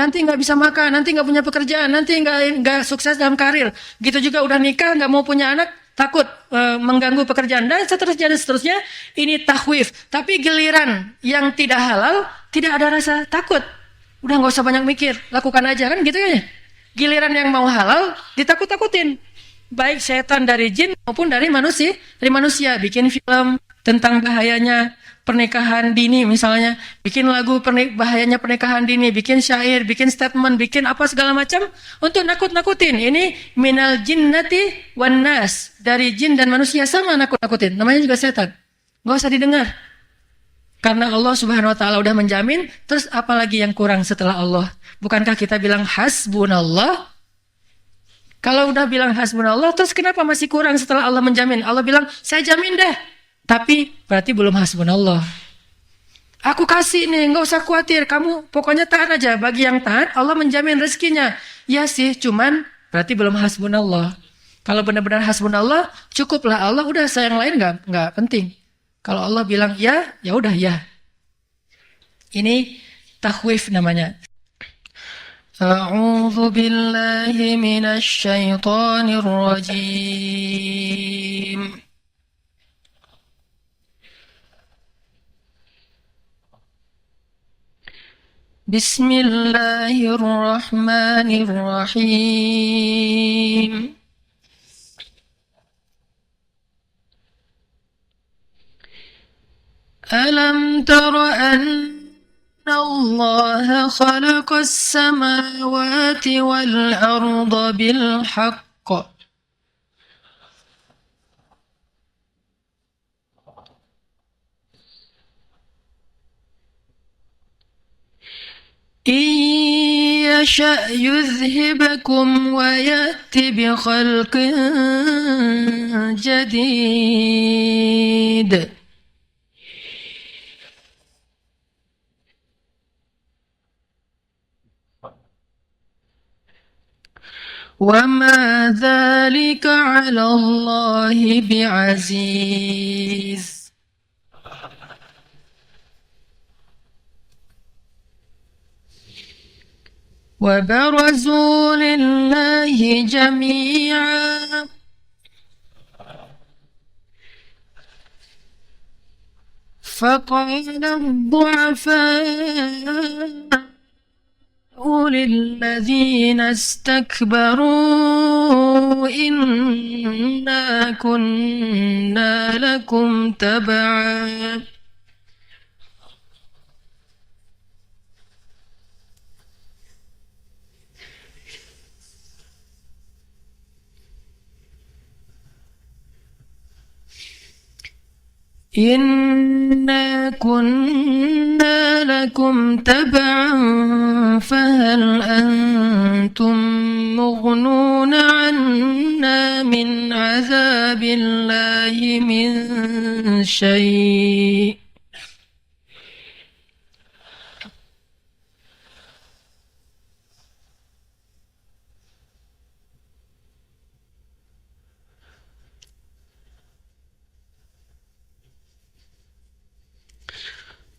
nanti nggak bisa makan, nanti nggak punya pekerjaan, nanti nggak sukses dalam karir. Gitu juga udah nikah, nggak mau punya anak, takut mengganggu pekerjaan dan seterusnya dan seterusnya. Ini tahwif. Tapi giliran yang tidak halal tidak ada rasa takut. Udah nggak usah banyak mikir, lakukan aja kan gitu ya. Giliran yang mau halal ditakut-takutin. Baik setan dari jin maupun dari manusia bikin film tentang bahayanya pernikahan dini misalnya, bikin lagu bahayanya pernikahan dini, bikin syair, bikin statement, bikin apa segala macam untuk nakut-nakutin. Ini minal jinnati wan nas, dari jin dan manusia sama nakut-nakutin. Namanya juga setan. Gak usah didengar. Karena Allah Subhanahu wa taala udah menjamin, terus apalagi yang kurang setelah Allah? Bukankah kita bilang hasbunallah? Kalau udah bilang hasbunallah, terus kenapa masih kurang setelah Allah menjamin? Allah bilang, saya jamin deh. Tapi berarti belum hasbunallah. Aku kasih nih, nggak usah khawatir. Kamu pokoknya tahan aja. Bagi yang tahan, Allah menjamin rezekinya. Ya sih, cuman berarti belum hasbunallah. Kalau benar-benar hasbunallah, cukuplah Allah. Udah, saya yang lain nggak penting. Kalau Allah bilang ya, ya udah ya. Ini tahwif namanya. A'udzu billahi minasy syaithanir rajim. Bismillahirrahmanirrahim. Alam tara anna Allah khalaqas samawati wal arda bil haqq. إن يشأ يذهبكم ويأتي بخلق جديد وما ذلك على الله بعزيز وبرزوا لله جميعا فقال الضعفاء للذين استكبروا إنا كنا لكم تبعا إنا كنا لكم تبعا فهل أنتم مغنون عنا من عذاب الله من شيء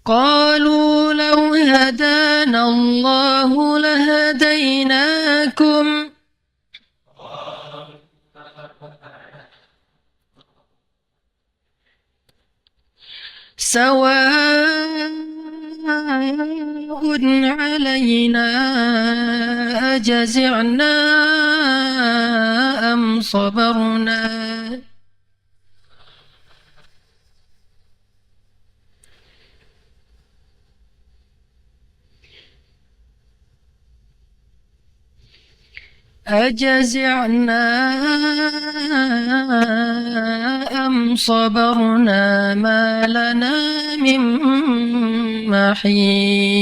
قالوا لو هدانا الله لهديناكم سواء علينا أجزعنا أم صبرنا أجزعنا أم صبرنا ما لنا من محيص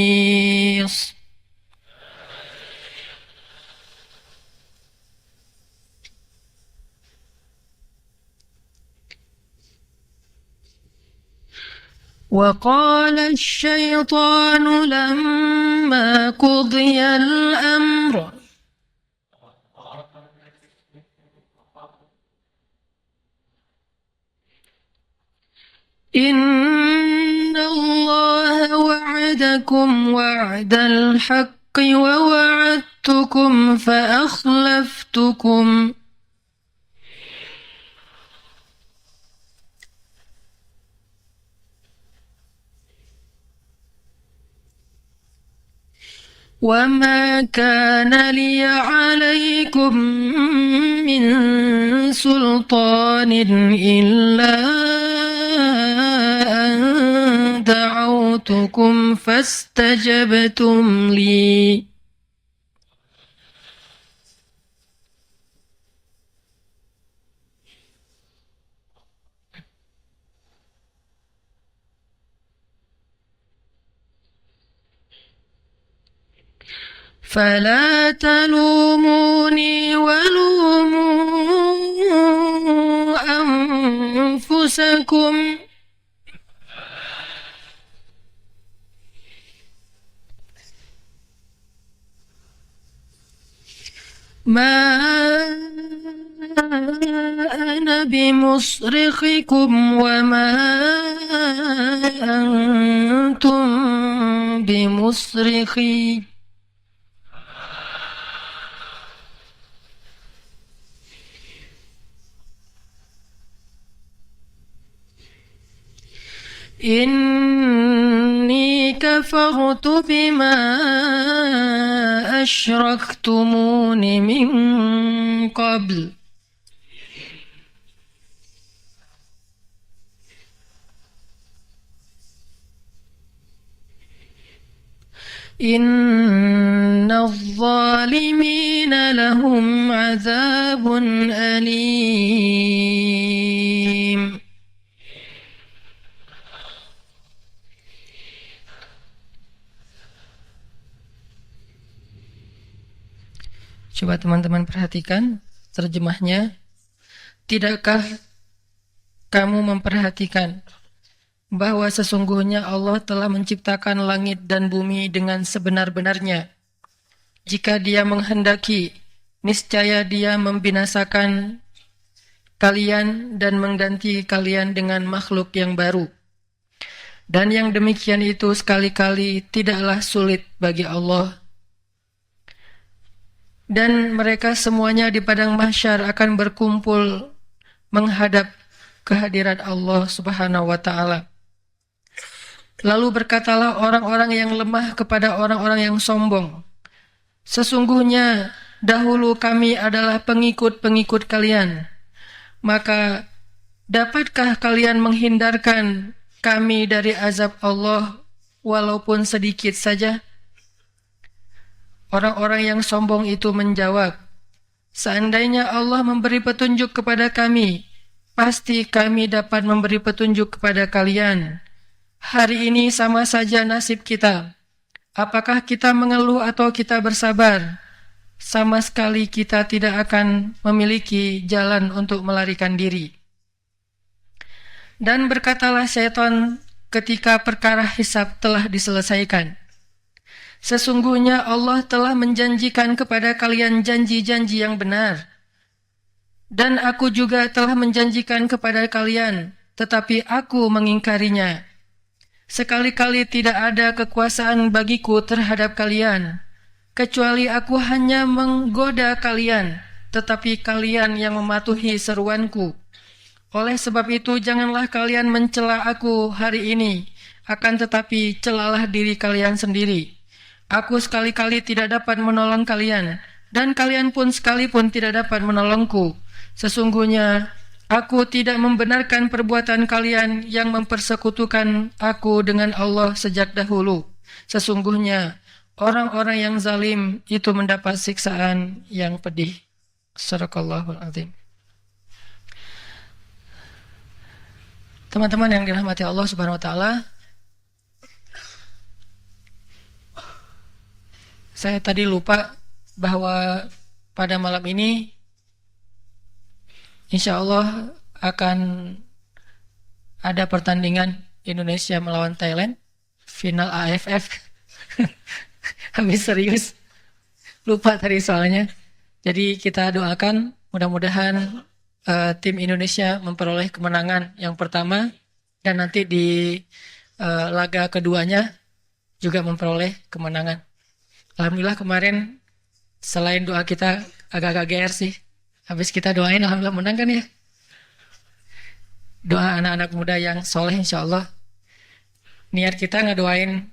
وقال الشيطان لما قضي الأمر إن الله وعدكم وعد الحق ووعدتكم فأخلفتكم وما كان لي عليكم من سلطان إلا أن دعوتكم فاستجبتم لي فلا تلوموني ولوموا أنفسكم ما أنا بمصرخكم وما أنتم بمصرخي إني كفرت بما أشركتمون من قبل إن الظالمين لهم عذاب أليم. Coba teman-teman perhatikan terjemahnya. Tidakkah kamu memperhatikan bahwa sesungguhnya Allah telah menciptakan langit dan bumi dengan sebenar-benarnya? Jika Dia menghendaki, niscaya Dia membinasakan kalian dan mengganti kalian dengan makhluk yang baru. Dan yang demikian itu sekali-kali tidaklah sulit bagi Allah. Dan mereka semuanya di padang mahsyar akan berkumpul menghadap kehadiran Allah Subhanahu wa Ta'ala. Lalu berkatalah orang-orang yang lemah kepada orang-orang yang sombong, sesungguhnya dahulu kami adalah pengikut-pengikut kalian, maka dapatkah kalian menghindarkan kami dari azab Allah walaupun sedikit saja? Orang-orang yang sombong itu menjawab, seandainya Allah memberi petunjuk kepada kami, pasti kami dapat memberi petunjuk kepada kalian. Hari ini sama saja nasib kita. Apakah kita mengeluh atau kita bersabar? Sama sekali kita tidak akan memiliki jalan untuk melarikan diri. Dan berkatalah syaitan ketika perkara hisab telah diselesaikan, sesungguhnya Allah telah menjanjikan kepada kalian janji-janji yang benar. Dan aku juga telah menjanjikan kepada kalian, tetapi aku mengingkarinya. Sekali-kali tidak ada kekuasaan bagiku terhadap kalian, kecuali aku hanya menggoda kalian, tetapi kalian yang mematuhi seruanku. Oleh sebab itu janganlah kalian mencela aku hari ini, akan tetapi celalah diri kalian sendiri. Aku sekali-kali tidak dapat menolong kalian, dan kalian pun sekalipun tidak dapat menolongku. Sesungguhnya aku tidak membenarkan perbuatan kalian yang mempersekutukan aku dengan Allah sejak dahulu. Sesungguhnya orang-orang yang zalim itu mendapat siksaan yang pedih. Sadaqallahul azim. Teman-teman yang dirahmati Allah Subhanahu wa Ta'ala, saya tadi lupa bahwa pada malam ini insya Allah akan ada pertandingan Indonesia melawan Thailand, final AFF. Habis serius, lupa tadi soalnya. Jadi kita doakan mudah-mudahan tim Indonesia memperoleh kemenangan yang pertama, dan nanti di laga keduanya juga memperoleh kemenangan. Alhamdulillah kemarin selain doa kita agak-agak GR sih. Habis kita doain alhamdulillah menang kan ya. Doa anak-anak muda yang soleh insya Allah. Niat kita ngedoain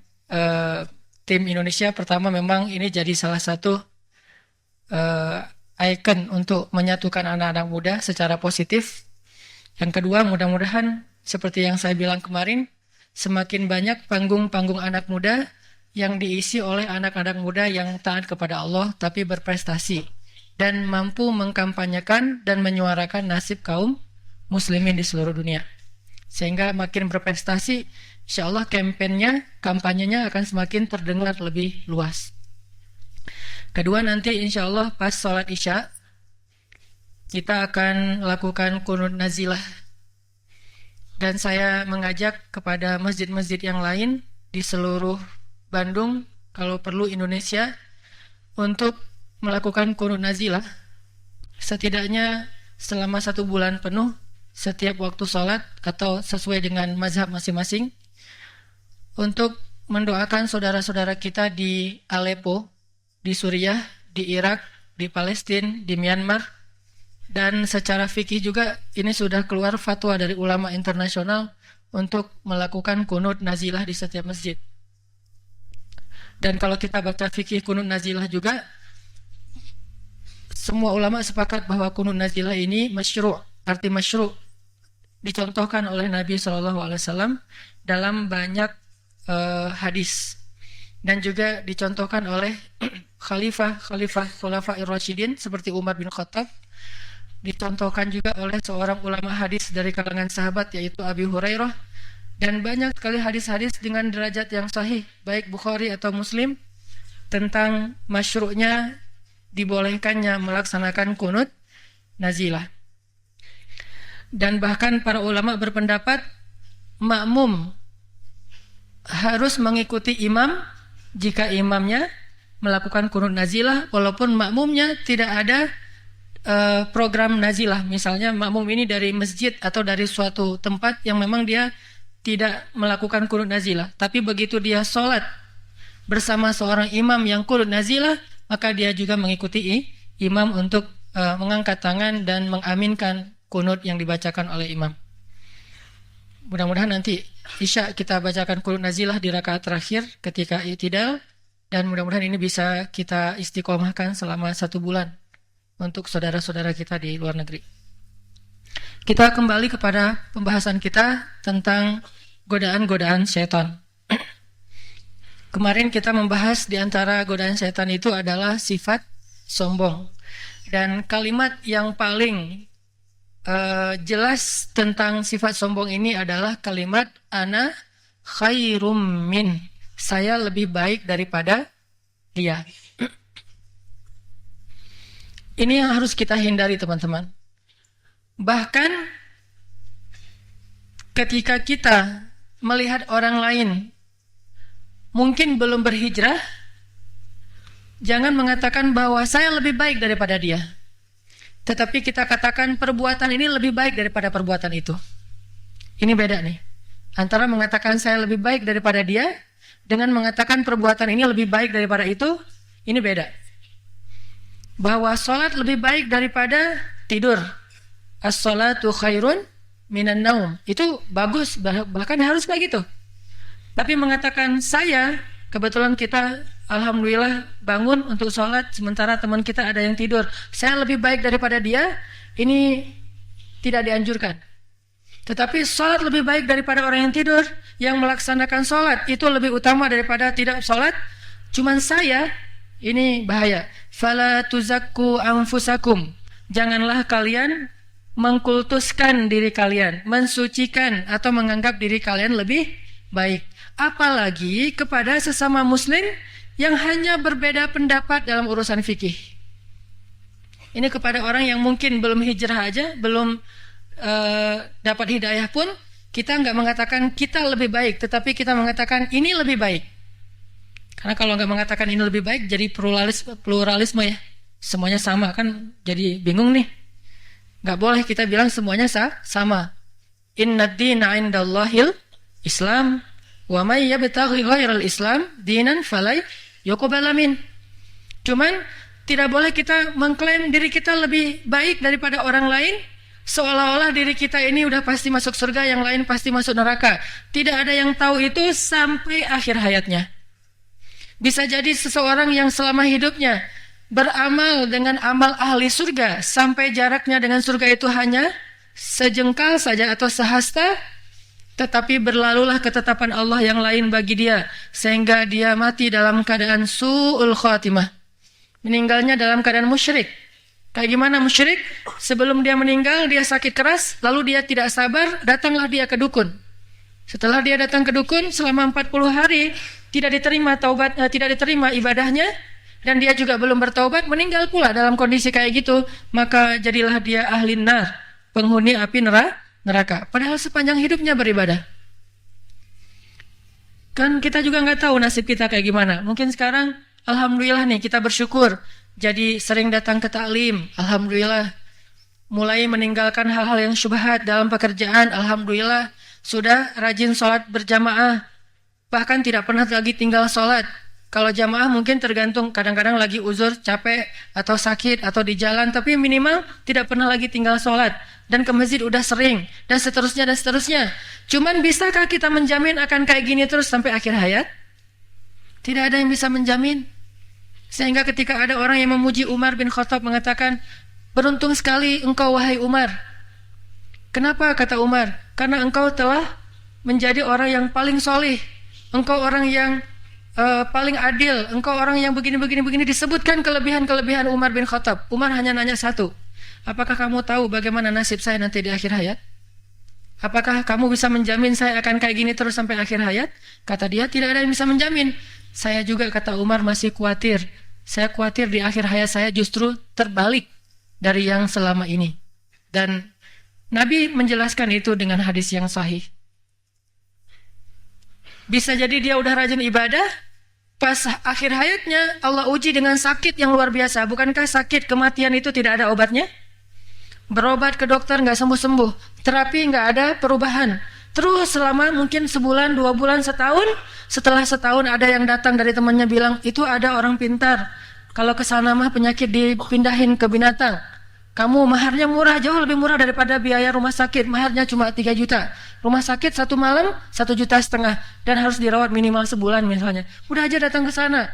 tim Indonesia pertama memang ini jadi salah satu icon untuk menyatukan anak-anak muda secara positif. Yang kedua, mudah-mudahan seperti yang saya bilang kemarin, semakin banyak panggung-panggung anak muda yang diisi oleh anak-anak muda yang taat kepada Allah tapi berprestasi dan mampu mengkampanyekan dan menyuarakan nasib kaum muslimin di seluruh dunia. Sehingga makin berprestasi, insya Allah kampanyenya akan semakin terdengar lebih luas. Kedua, nanti insya Allah pas sholat isya kita akan lakukan qunut nazilah. Dan saya mengajak kepada masjid-masjid yang lain di seluruh Bandung, kalau perlu Indonesia, untuk melakukan qunut nazilah setidaknya selama 1 bulan penuh setiap waktu sholat atau sesuai dengan mazhab masing-masing, untuk mendoakan saudara-saudara kita di Aleppo, di Suriah, di Irak, di Palestina, di Myanmar. Dan secara fikih juga ini sudah keluar fatwa dari ulama internasional untuk melakukan qunut nazilah di setiap masjid. Dan kalau kita baca fikih qunut nazilah juga, semua ulama sepakat bahwa qunut nazilah ini masyru', arti masyru', dicontohkan oleh Nabi SAW dalam banyak hadis, dan juga dicontohkan oleh khalifah Khulafair Rasyidin seperti Umar bin Khattab, dicontohkan juga oleh seorang ulama hadis dari kalangan sahabat yaitu Abi Hurairah, dan banyak sekali hadis-hadis dengan derajat yang sahih baik Bukhari atau Muslim tentang masyru'nya dibolehkannya melaksanakan qunut nazilah. Dan bahkan para ulama berpendapat makmum harus mengikuti imam jika imamnya melakukan qunut nazilah, walaupun makmumnya tidak ada program nazilah. Misalnya makmum ini dari masjid atau dari suatu tempat yang memang dia tidak melakukan qunut nazilah, tapi begitu dia sholat bersama seorang imam yang qunut nazilah, maka dia juga mengikuti imam untuk mengangkat tangan dan mengaminkan qunut yang dibacakan oleh imam. Mudah-mudahan nanti isya kita bacakan qunut nazilah di rakaat terakhir ketika i'tidal, dan mudah-mudahan ini bisa kita istiqomahkan selama 1 bulan untuk saudara-saudara kita di luar negeri. Kita kembali kepada pembahasan kita tentang godaan-godaan setan. Kemarin kita membahas di antara godaan setan itu adalah sifat sombong. Dan kalimat yang paling jelas tentang sifat sombong ini adalah kalimat ana khairum min, saya lebih baik daripada dia. Ini yang harus kita hindari, teman-teman. Bahkan ketika kita melihat orang lain mungkin belum berhijrah, jangan mengatakan bahwa saya lebih baik daripada dia. Tetapi kita katakan perbuatan ini lebih baik daripada perbuatan itu. Ini beda nih. Antara mengatakan saya lebih baik daripada dia dengan mengatakan perbuatan ini lebih baik daripada itu, ini beda. Bahwa sholat lebih baik daripada tidur. As-sholatu khairun minan naum. Itu bagus, bahkan harus kayak gitu. Tapi mengatakan saya, kebetulan kita alhamdulillah bangun untuk sholat, sementara teman kita ada yang tidur, saya lebih baik daripada dia, ini tidak dianjurkan. Tetapi sholat lebih baik daripada orang yang tidur, yang melaksanakan sholat itu lebih utama daripada tidak sholat, cuman saya, ini bahaya. Fala tuzakku anfusakum. Janganlah kalian mengkultuskan diri kalian, mensucikan atau menganggap diri kalian lebih baik. Apalagi kepada sesama muslim yang hanya berbeda pendapat dalam urusan fikih. Ini kepada orang yang mungkin belum hijrah aja, belum dapat hidayah pun, kita nggak mengatakan kita lebih baik, tetapi kita mengatakan ini lebih baik. Karena kalau nggak mengatakan ini lebih baik, jadi pluralisme ya. Semuanya sama kan, jadi bingung nih. Nggak boleh kita bilang semuanya sama. Inna dina indallahil Islam, wa may yabtaghi ghairal Islam dinan falai yuqbal min. Cuman tidak boleh kita mengklaim diri kita lebih baik daripada orang lain, seolah-olah diri kita ini udah pasti masuk surga, yang lain pasti masuk neraka. Tidak ada yang tahu itu sampai akhir hayatnya. Bisa jadi seseorang yang selama hidupnya beramal dengan amal ahli surga, sampai jaraknya dengan surga itu hanya sejengkal saja atau sehasta, tetapi berlalulah ketetapan Allah yang lain bagi dia, sehingga dia mati dalam keadaan su'ul khatimah. Meninggalnya dalam keadaan musyrik. Kayak gimana musyrik? Sebelum dia meninggal, dia sakit keras, lalu dia tidak sabar, datanglah dia ke dukun. Setelah dia datang ke dukun, selama 40 hari, tidak diterima ibadahnya, dan dia juga belum bertaubat, meninggal pula dalam kondisi kayak gitu, maka jadilah dia ahli nar, penghuni api neraka. Padahal sepanjang hidupnya beribadah. Kan kita juga nggak tahu nasib kita kayak gimana. Mungkin sekarang, alhamdulillah nih, kita bersyukur. Jadi sering datang ke taklim, alhamdulillah. Mulai meninggalkan hal-hal yang syubhat dalam pekerjaan, alhamdulillah. Sudah rajin sholat berjamaah. Bahkan tidak pernah lagi tinggal sholat. Kalau jamaah mungkin tergantung, kadang-kadang lagi uzur, capek, atau sakit, atau di jalan. Tapi minimal tidak pernah lagi tinggal sholat. Dan ke masjid udah sering, dan seterusnya, dan seterusnya. Cuman bisakah kita menjamin akan kayak gini terus sampai akhir hayat? Tidak ada yang bisa menjamin. Sehingga ketika ada orang yang memuji Umar bin Khattab mengatakan, beruntung sekali engkau wahai Umar. Kenapa kata Umar? Karena engkau telah menjadi orang yang paling solih. Engkau orang yang paling adil. Engkau orang yang begini. Disebutkan kelebihan-kelebihan Umar bin Khattab. Umar hanya nanya satu. Apakah kamu tahu bagaimana nasib saya nanti di akhir hayat? Apakah kamu bisa menjamin saya akan kayak gini terus sampai akhir hayat? Kata dia, tidak ada yang bisa menjamin. Saya juga, kata Umar, masih khawatir. Saya khawatir di akhir hayat saya justru terbalik dari yang selama ini. Dan Nabi menjelaskan itu dengan hadis yang sahih. Bisa jadi dia udah rajin ibadah, pas akhir hayatnya Allah uji dengan sakit yang luar biasa. Bukankah sakit kematian itu tidak ada obatnya? Berobat ke dokter nggak sembuh-sembuh, terapi nggak ada perubahan. Terus selama mungkin sebulan, 2 bulan, setahun. Setelah setahun ada yang datang dari temannya bilang, itu ada orang pintar. Kalau kesana mah penyakit dipindahin ke binatang. Kamu maharnya murah, jauh lebih murah daripada biaya rumah sakit. Maharnya cuma 3 juta. Rumah sakit 1 malam 1,5 juta. Dan harus dirawat minimal sebulan misalnya. Udah aja datang ke sana.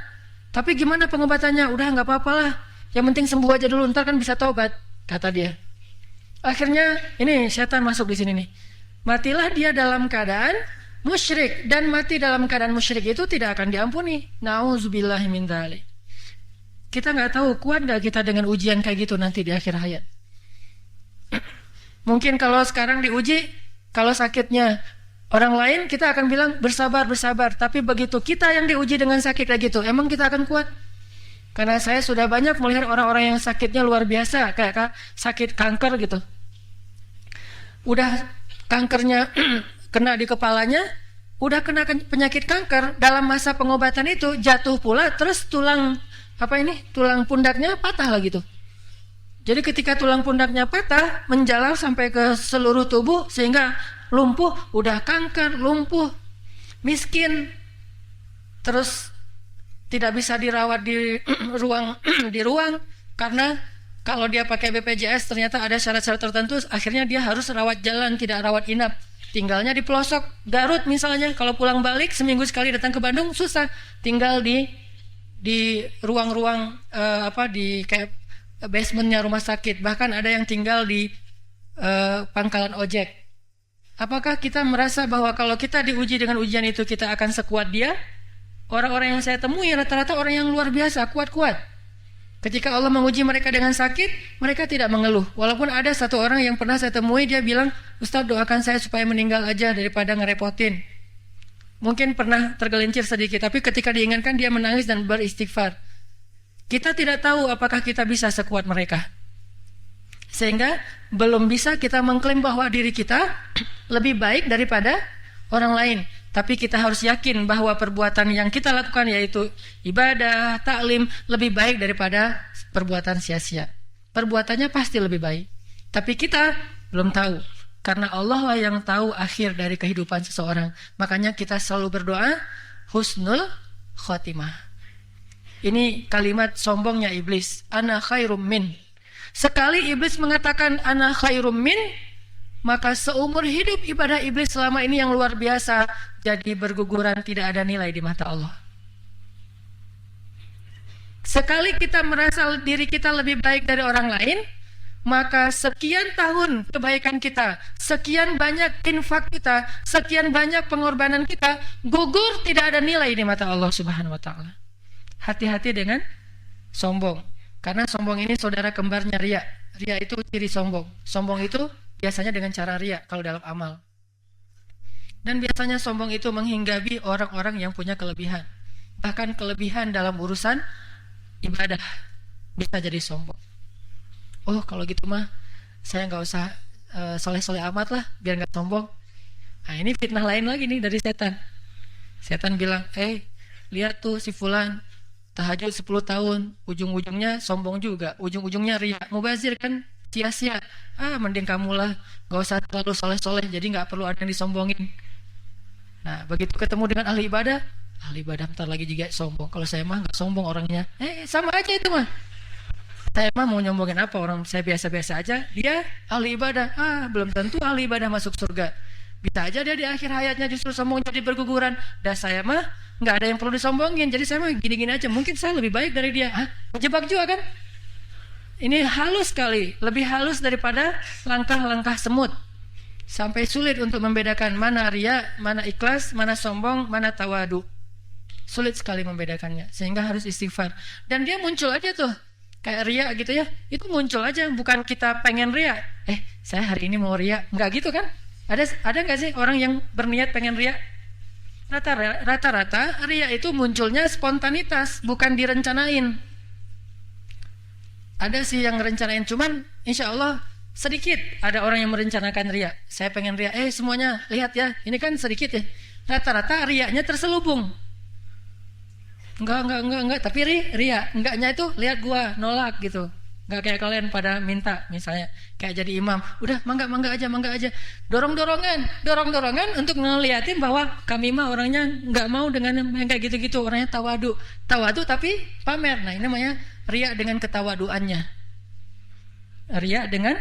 Tapi gimana pengobatannya? Udah nggak apa-apa lah. Yang penting sembuh aja dulu, ntar kan bisa taubat, kata dia. Akhirnya ini setan masuk di sini nih. Matilah dia dalam keadaan musyrik, dan mati dalam keadaan musyrik itu tidak akan diampuni. Nauzubillahi min dzalik. Kita nggak tahu kuat nggak kita dengan ujian kayak gitu nanti di akhir hayat. Mungkin kalau sekarang diuji, kalau sakitnya orang lain kita akan bilang bersabar. Tapi begitu kita yang diuji dengan sakit kayak gitu, emang kita akan kuat? Karena saya sudah banyak melihat orang-orang yang sakitnya luar biasa, kayak sakit kanker gitu. Udah kankernya kena di kepalanya, udah kena penyakit kanker, dalam masa pengobatan itu jatuh pula, terus tulang pundaknya patah lah gitu. Jadi ketika tulang pundaknya patah, menjalar sampai ke seluruh tubuh, sehingga lumpuh, udah kanker, lumpuh, miskin, terus tidak bisa dirawat di ruang, karena kalau dia pakai BPJS ternyata ada syarat-syarat tertentu, akhirnya dia harus rawat jalan, tidak rawat inap. Tinggalnya di pelosok Garut misalnya, kalau pulang balik seminggu sekali datang ke Bandung susah, tinggal di ruang-ruang di kayak basementnya rumah sakit, bahkan ada yang tinggal di pangkalan ojek. Apakah kita merasa bahwa kalau kita diuji dengan ujian itu kita akan sekuat dia? Orang-orang yang saya temui rata-rata orang yang luar biasa, kuat-kuat. Ketika Allah menguji mereka dengan sakit, mereka tidak mengeluh. Walaupun ada satu orang yang pernah saya temui, dia bilang, Ustaz doakan saya supaya meninggal aja daripada ngerepotin. Mungkin pernah tergelincir sedikit, tapi ketika diingatkan dia menangis dan beristighfar. Kita tidak tahu apakah kita bisa sekuat mereka. Sehingga belum bisa kita mengklaim bahwa diri kita lebih baik daripada orang lain. Tapi kita harus yakin bahwa perbuatan yang kita lakukan, yaitu ibadah, taklim, lebih baik daripada perbuatan sia-sia. Perbuatannya pasti lebih baik. Tapi kita belum tahu. Karena Allah lah yang tahu akhir dari kehidupan seseorang. Makanya kita selalu berdoa, husnul khotimah. Ini kalimat sombongnya iblis. Ana khairum min. Sekali iblis mengatakan ana khairum min, maka seumur hidup ibadah iblis selama ini yang luar biasa jadi berguguran, tidak ada nilai di mata Allah. Sekali kita merasa diri kita lebih baik dari orang lain, maka sekian tahun kebaikan kita, sekian banyak infak kita, sekian banyak pengorbanan kita gugur, tidak ada nilai di mata Allah Subhanahu wa taala. Hati-hati dengan sombong. Karena sombong ini saudara kembarnya riya. Riya itu ciri sombong. Sombong itu biasanya dengan cara riya kalau dalam amal. Dan biasanya sombong itu menghinggapi orang-orang yang punya kelebihan. Bahkan kelebihan dalam urusan ibadah bisa jadi sombong. Oh kalau gitu mah saya nggak usah soleh-soleh amat lah biar nggak sombong. Nah ini fitnah lain lagi nih dari setan. Setan bilang, lihat tuh si fulan tahajud 10 tahun, ujung-ujungnya sombong juga, ujung-ujungnya riya, mubazir kan, sia-sia. Mending kamu lah, gak usah terlalu soleh-soleh, jadi gak perlu ada yang disombongin. Nah, begitu ketemu dengan ahli ibadah bentar lagi juga sombong. Kalau saya mah gak sombong orangnya. Sama aja itu mah. Saya mah mau nyombongin apa, orang saya biasa-biasa aja, dia ahli ibadah. Belum tentu ahli ibadah masuk surga. Bisa aja dia di akhir hayatnya justru sombong jadi berguguran. Dan saya mah nggak ada yang perlu disombongin. Jadi saya mah gini-gini aja. Mungkin saya lebih baik dari dia. Menjebak juga kan? Ini halus sekali. Lebih halus daripada langkah-langkah semut. Sampai sulit untuk membedakan mana riya, mana ikhlas, mana sombong, mana tawadu. Sulit sekali membedakannya. Sehingga harus istighfar. Dan dia muncul aja tuh. Kayak riya gitu ya. Itu muncul aja. Bukan kita pengen riya. Saya hari ini mau riya. Nggak gitu kan? Ada nggak sih orang yang berniat pengen riya? Rata-rata riya itu munculnya spontanitas, bukan direncanain. Ada sih yang rencanain, cuman insya Allah sedikit ada orang yang merencanakan riya. Saya pengen riya, semuanya lihat ya, ini kan sedikit ya. Rata-rata riyanya terselubung. Enggak, tapi riya, enggaknya itu lihat gua nolak gitu. Enggak kayak kalian pada minta misalnya kayak jadi imam, udah mangga aja, dorong-dorongan untuk ngeliatin bahwa kami mah orangnya enggak mau dengan yang kayak gitu-gitu, orangnya tawadu tapi pamer. Nah ini namanya riya dengan ketawaduannya. Riya dengan,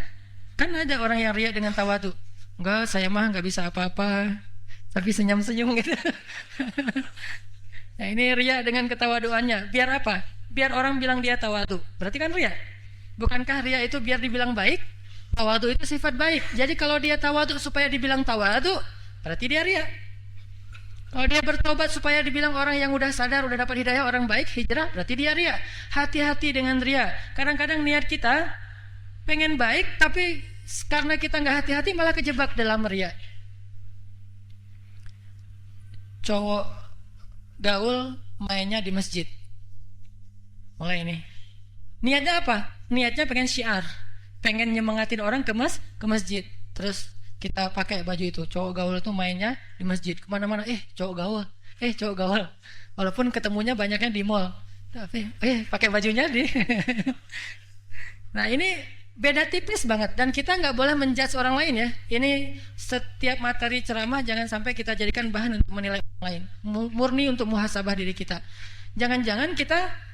kan ada orang yang riya dengan tawadu, enggak saya mah enggak bisa apa-apa tapi senyum-senyum gitu. Nah ini riya dengan ketawaduannya, biar apa? Biar orang bilang dia tawadu, berarti kan riya. Bukankah riya itu biar dibilang baik? Tawadu itu sifat baik. Jadi kalau dia tawadu supaya dibilang tawadu, berarti dia riya. Kalau dia bertobat supaya dibilang orang yang udah sadar, udah dapat hidayah, orang baik, hijrah, berarti dia riya. Hati-hati dengan riya. Kadang-kadang niat kita pengen baik, tapi karena kita nggak hati-hati malah kejebak dalam riya. Cowok gaul mainnya di masjid. Mulai ini. Niatnya apa? Niatnya pengen syiar, pengen nyemangatin orang ke masjid. Terus kita pakai baju itu. Cowok gaul itu mainnya di masjid. Kemana-mana, cowok gaul. Walaupun ketemunya banyaknya di mall, tapi pakai bajunya di. Nah ini beda tipis banget. Dan kita nggak boleh menjudge orang lain ya. Ini setiap materi ceramah jangan sampai kita jadikan bahan untuk menilai orang lain. Murni untuk muhasabah diri kita. Jangan-jangan kita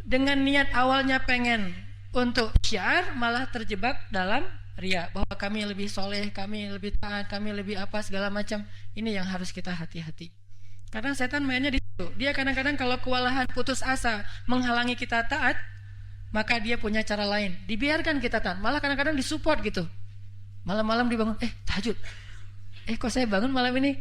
dengan niat awalnya pengen untuk syiar malah terjebak dalam riya, bahwa kami lebih soleh, kami lebih taat, kami lebih apa segala macam. Ini yang harus kita hati-hati. Karena setan mainnya di situ. Dia kadang-kadang kalau kewalahan putus asa menghalangi kita taat, maka dia punya cara lain. Dibiarkan kita taat, malah kadang-kadang disupport gitu. Malam-malam dibangun, tahajud. Kok saya bangun malam ini?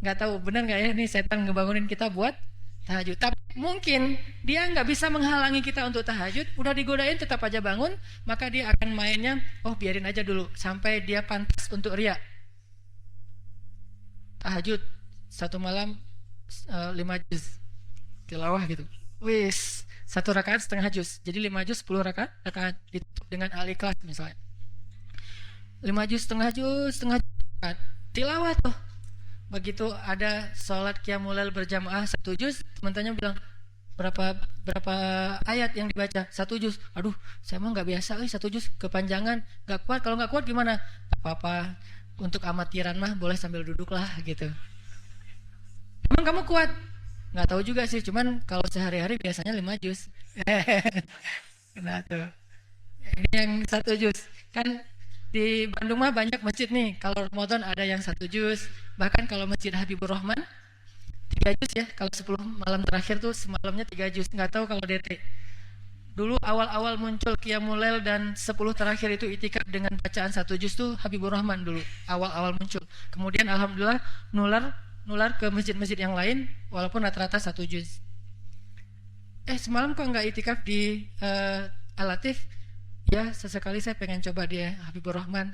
Nggak tahu benar nggak ya, ini setan ngebangunin kita buat tahajud. Tapi mungkin dia nggak bisa menghalangi kita untuk tahajud, udah digodain tetap aja bangun, maka dia akan mainnya, biarin aja dulu sampai dia pantas untuk riya. Tahajud satu malam 5 juz tilawah gitu. Wis, 1 rakaat setengah juz. Jadi 5 juz 10 rakaat ditutup dengan al-ikhlas misalnya. 5 juz setengah rakaat tilawah tuh. Begitu ada sholat qiyamul lail berjamaah 1 juz, teman-temannya bilang berapa ayat yang dibaca? 1 juz. Aduh, saya mah nggak biasa, 1 juz kepanjangan, nggak kuat. Kalau nggak kuat gimana? Apa-apa, untuk amatiran mah boleh sambil duduk lah gitu. Emang kamu kuat? Nggak tahu juga sih, cuman kalau sehari-hari biasanya 5 juz. Nah tuh, ini yang 1 juz. Kan di Bandung mah banyak masjid nih. Kalau Ramadan ada yang 1 juz. Bahkan kalau Masjid Habibur Rahman 3 juz ya. Kalau 10 malam terakhir tuh semalamnya 3 juz. Nggak tahu kalau DT. Dulu awal-awal muncul Qiyamul Lail dan 10 terakhir itu itikaf dengan bacaan 1 juz tuh Habibur Rahman dulu. Awal-awal muncul. Kemudian alhamdulillah nular ke masjid-masjid yang lain walaupun rata-rata 1 juz. Semalam kok nggak itikaf di Al-Latif? Ya, sesekali saya pengen coba dia Habibur Rahman.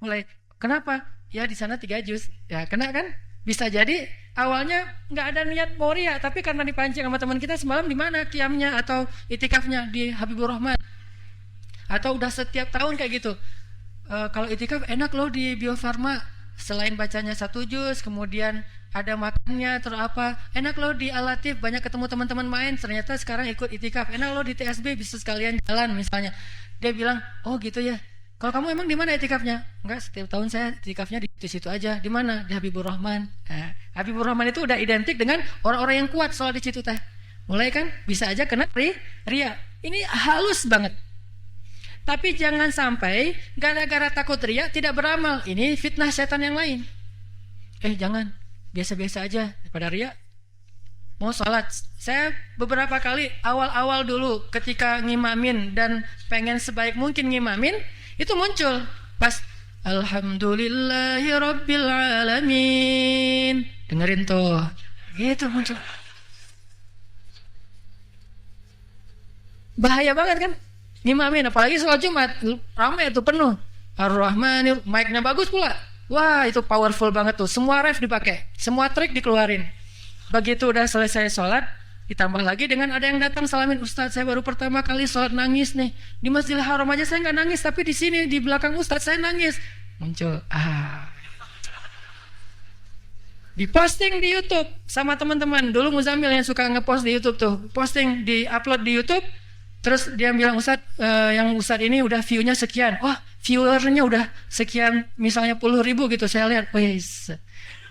Mulai, kenapa? Ya di sana 3 juz. Ya kena kan? Bisa jadi awalnya nggak ada niat mau ria, tapi karena dipancing sama teman kita semalam di mana qiyamnya atau itikafnya di Habibur Rahman. Atau udah setiap tahun kayak gitu. Kalau itikaf enak loh di Bio Farma. Selain bacanya 1 juz, kemudian ada makannya terus apa, enak loh di Al-Latif, banyak ketemu teman-teman main, ternyata sekarang ikut itikaf, enak loh di TSB bisa sekalian jalan misalnya. Dia bilang, oh gitu ya, kalau kamu emang di mana itikafnya? Enggak, setiap tahun saya itikafnya di situ aja. Di mana? Di Habibur Rahman. Habibur Rahman itu udah identik dengan orang-orang yang kuat soal di situ teh. Mulai kan bisa aja kena ria. Ini halus banget. Tapi jangan sampai gara-gara takut ria tidak beramal. Ini fitnah setan yang lain. Jangan, biasa-biasa aja daripada ria. Mau sholat, saya beberapa kali awal-awal dulu ketika ngimamin dan pengen sebaik mungkin ngimamin, itu muncul pas Alhamdulillahi Rabbil Alamin. Dengerin tuh, gitu muncul. Bahaya banget kan? Ngimamin, apalagi sholat Jumat ramai itu penuh. Ar-Rahman, mic-nya bagus pula. Wah itu powerful banget tuh. Semua ref dipakai, semua trik dikeluarin. Begitu udah selesai sholat, ditambah lagi dengan ada yang datang salamin, Ustadz saya baru pertama kali sholat nangis nih. Di Masjidil Haram aja saya nggak nangis, tapi di sini di belakang Ustadz saya nangis. Muncul, diposting di YouTube sama teman-teman. Dulu Muzamil yang suka ngepost di YouTube tuh, posting di upload di YouTube. Terus dia bilang, Ustadz, yang Ustadz ini udah view-nya sekian. Wah, viewernya udah sekian, misalnya 10.000 gitu. Saya lihat, wis,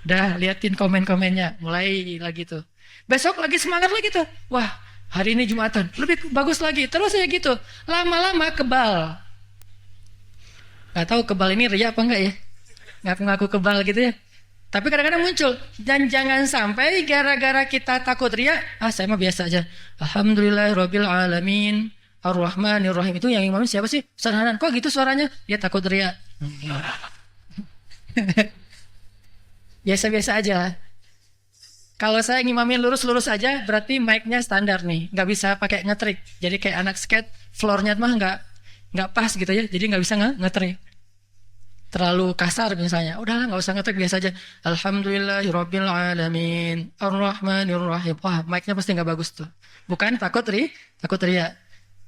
dah liatin komen-komennya. Mulai lagi tuh. Besok lagi semangat lagi tuh. Wah, hari ini Jumatan, lebih bagus lagi. Terus ya gitu. Lama-lama kebal. Gak tahu kebal ini ria apa enggak ya? Ngaku-ngaku kebal gitu ya. Tapi kadang-kadang muncul. Dan jangan sampai gara-gara kita takut ria, saya mah biasa aja. Alhamdulillahirabbil alamin, Ar-Rahmanir Rahim. Itu yang imamin siapa sih? Ustaz Hanan. Kok gitu suaranya? Dia takut ria. Biasa-biasa aja. Kalau saya ngimamin lurus-lurus aja, berarti mic-nya standar nih. Nggak bisa pakai ngetrik. Jadi kayak anak skate, floor-nya mah nggak pas gitu ya. Jadi nggak bisa ngetrik. Terlalu kasar misalnya, udahlah nggak usah ngetek, biasa aja. Alhamdulillahirabbil alamin, Ar-Rahmanir Rahim. Wah, mic-nya pasti nggak bagus tuh. Bukan takut ria.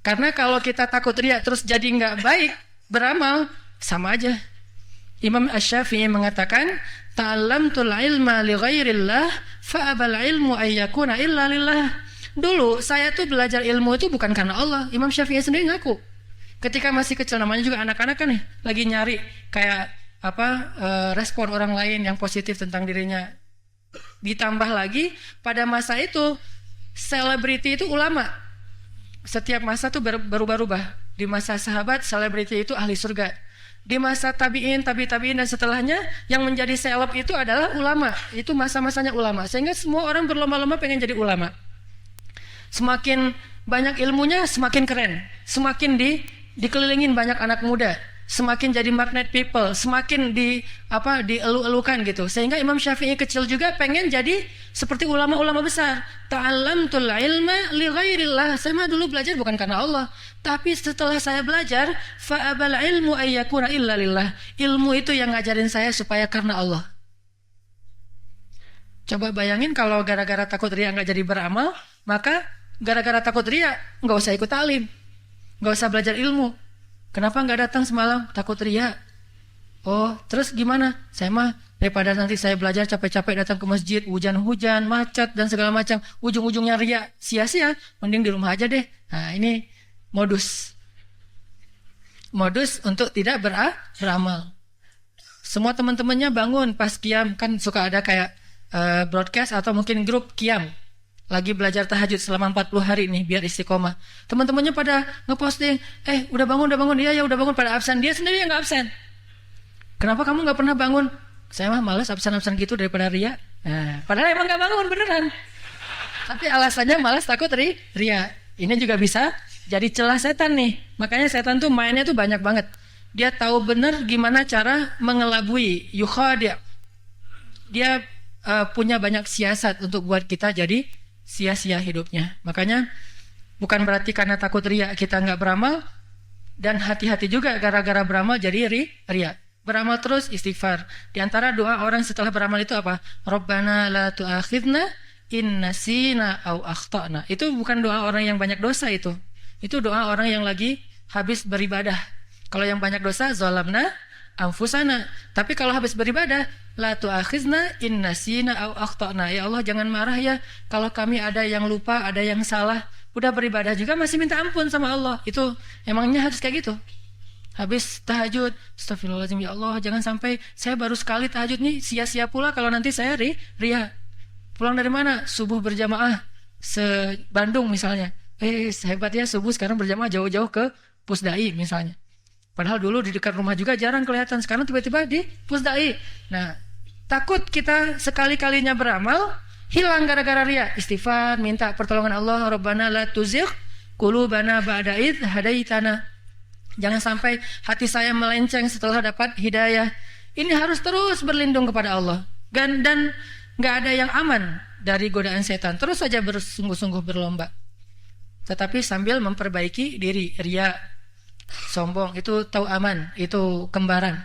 Karena kalau kita takut ria terus jadi nggak baik beramal, sama aja. Imam Asy-Syafi'i mengatakan, ta'allamtul ilma li ghairillah fa abal ilmu ayyakuna illa lillah. Dulu saya tuh belajar ilmu itu bukan karena Allah. Imam Syafi'i sendiri ngaku. Ketika masih kecil, namanya juga anak-anak kan nih, lagi nyari kayak respon orang lain yang positif tentang dirinya. Ditambah lagi pada masa itu selebriti itu ulama. Setiap masa tuh berubah-ubah. Di masa sahabat selebriti itu ahli surga. Di masa tabi'in dan setelahnya yang menjadi seleb itu adalah ulama. Itu masa-masanya ulama. Sehingga semua orang berlomba-lomba pengen jadi ulama. Semakin banyak ilmunya semakin keren. Semakin dikelilingin banyak anak muda, semakin jadi magnet people, semakin dielu-elukan gitu. Sehingga Imam Syafi'i kecil juga pengen jadi seperti ulama-ulama besar. Ta'allamtul ilma li ghairillah. Saya mah dulu belajar bukan karena Allah, tapi setelah saya belajar, fa abal ilmu ayyakuna illa lillah. Ilmu itu yang ngajarin saya supaya karena Allah. Coba bayangin kalau gara-gara takut ria nggak jadi beramal, maka gara-gara takut ria nggak usah ikut talim. Gak usah belajar ilmu. Kenapa gak datang semalam? Takut ria. Oh, terus gimana? Saya mah daripada nanti saya belajar capek-capek datang ke masjid, hujan-hujan, macet dan segala macam, ujung-ujungnya ria, sia-sia, mending di rumah aja deh. Nah, ini modus untuk tidak beramal. Semua teman-temannya bangun pas qiyam, kan suka ada kayak broadcast atau mungkin grup qiyam. lagi belajar tahajud selama 40 hari nih biar istiqomah. Teman-temannya pada ngeposting, udah bangun, iya ya udah bangun, pada absen. Dia sendiri yang nggak absen. Kenapa kamu nggak pernah bangun? Saya mah malas absen-absen gitu daripada ria. Nah, padahal emang nggak bangun beneran. Tapi alasannya malas takut ria. Ini juga bisa jadi celah setan nih. Makanya setan tuh mainnya tuh banyak banget. Dia tahu bener gimana cara mengelabui, yukhadi'. Dia punya banyak siasat untuk buat kita jadi sia-sia hidupnya. Makanya bukan berarti karena takut ria kita nggak beramal, dan hati-hati juga gara-gara beramal jadi ria. Beramal terus, istighfar. Di antara doa orang setelah beramal itu apa? Rabbana la tu'akhidna in nasina au akhtana. Itu bukan doa orang yang banyak dosa itu. Itu doa orang yang lagi habis beribadah. Kalau yang banyak dosa, zalamna anfusana. Tapi kalau habis beribadah, la tu'akhizna in nasina au akhtana. Ya Allah, jangan marah ya kalau kami ada yang lupa, ada yang salah. Udah beribadah juga masih minta ampun sama Allah. Itu emangnya harus kayak gitu. Habis tahajud, astagfirullahaladzim, ya Allah, jangan sampai saya baru sekali tahajud nih sia-sia pula kalau nanti saya ria. Pulang dari mana? Subuh berjamaah se-Bandung misalnya. Hebat ya, subuh sekarang berjamaah jauh-jauh ke Pusdai misalnya. Padahal dulu di dekat rumah juga jarang kelihatan, sekarang tiba-tiba di Pusdai. Nah, takut kita sekali-kalinya beramal hilang gara-gara ria. Istighfar, minta pertolongan Allah, Rabbana la tuzigh qulubana ba'da idh hadaitana. Jangan sampai hati saya melenceng setelah dapat hidayah. Ini harus terus berlindung kepada Allah. Dan nggak ada yang aman dari godaan setan. Terus saja bersungguh-sungguh berlomba. Tetapi sambil memperbaiki diri. Ria, sombong, itu tahu aman, itu kembaran.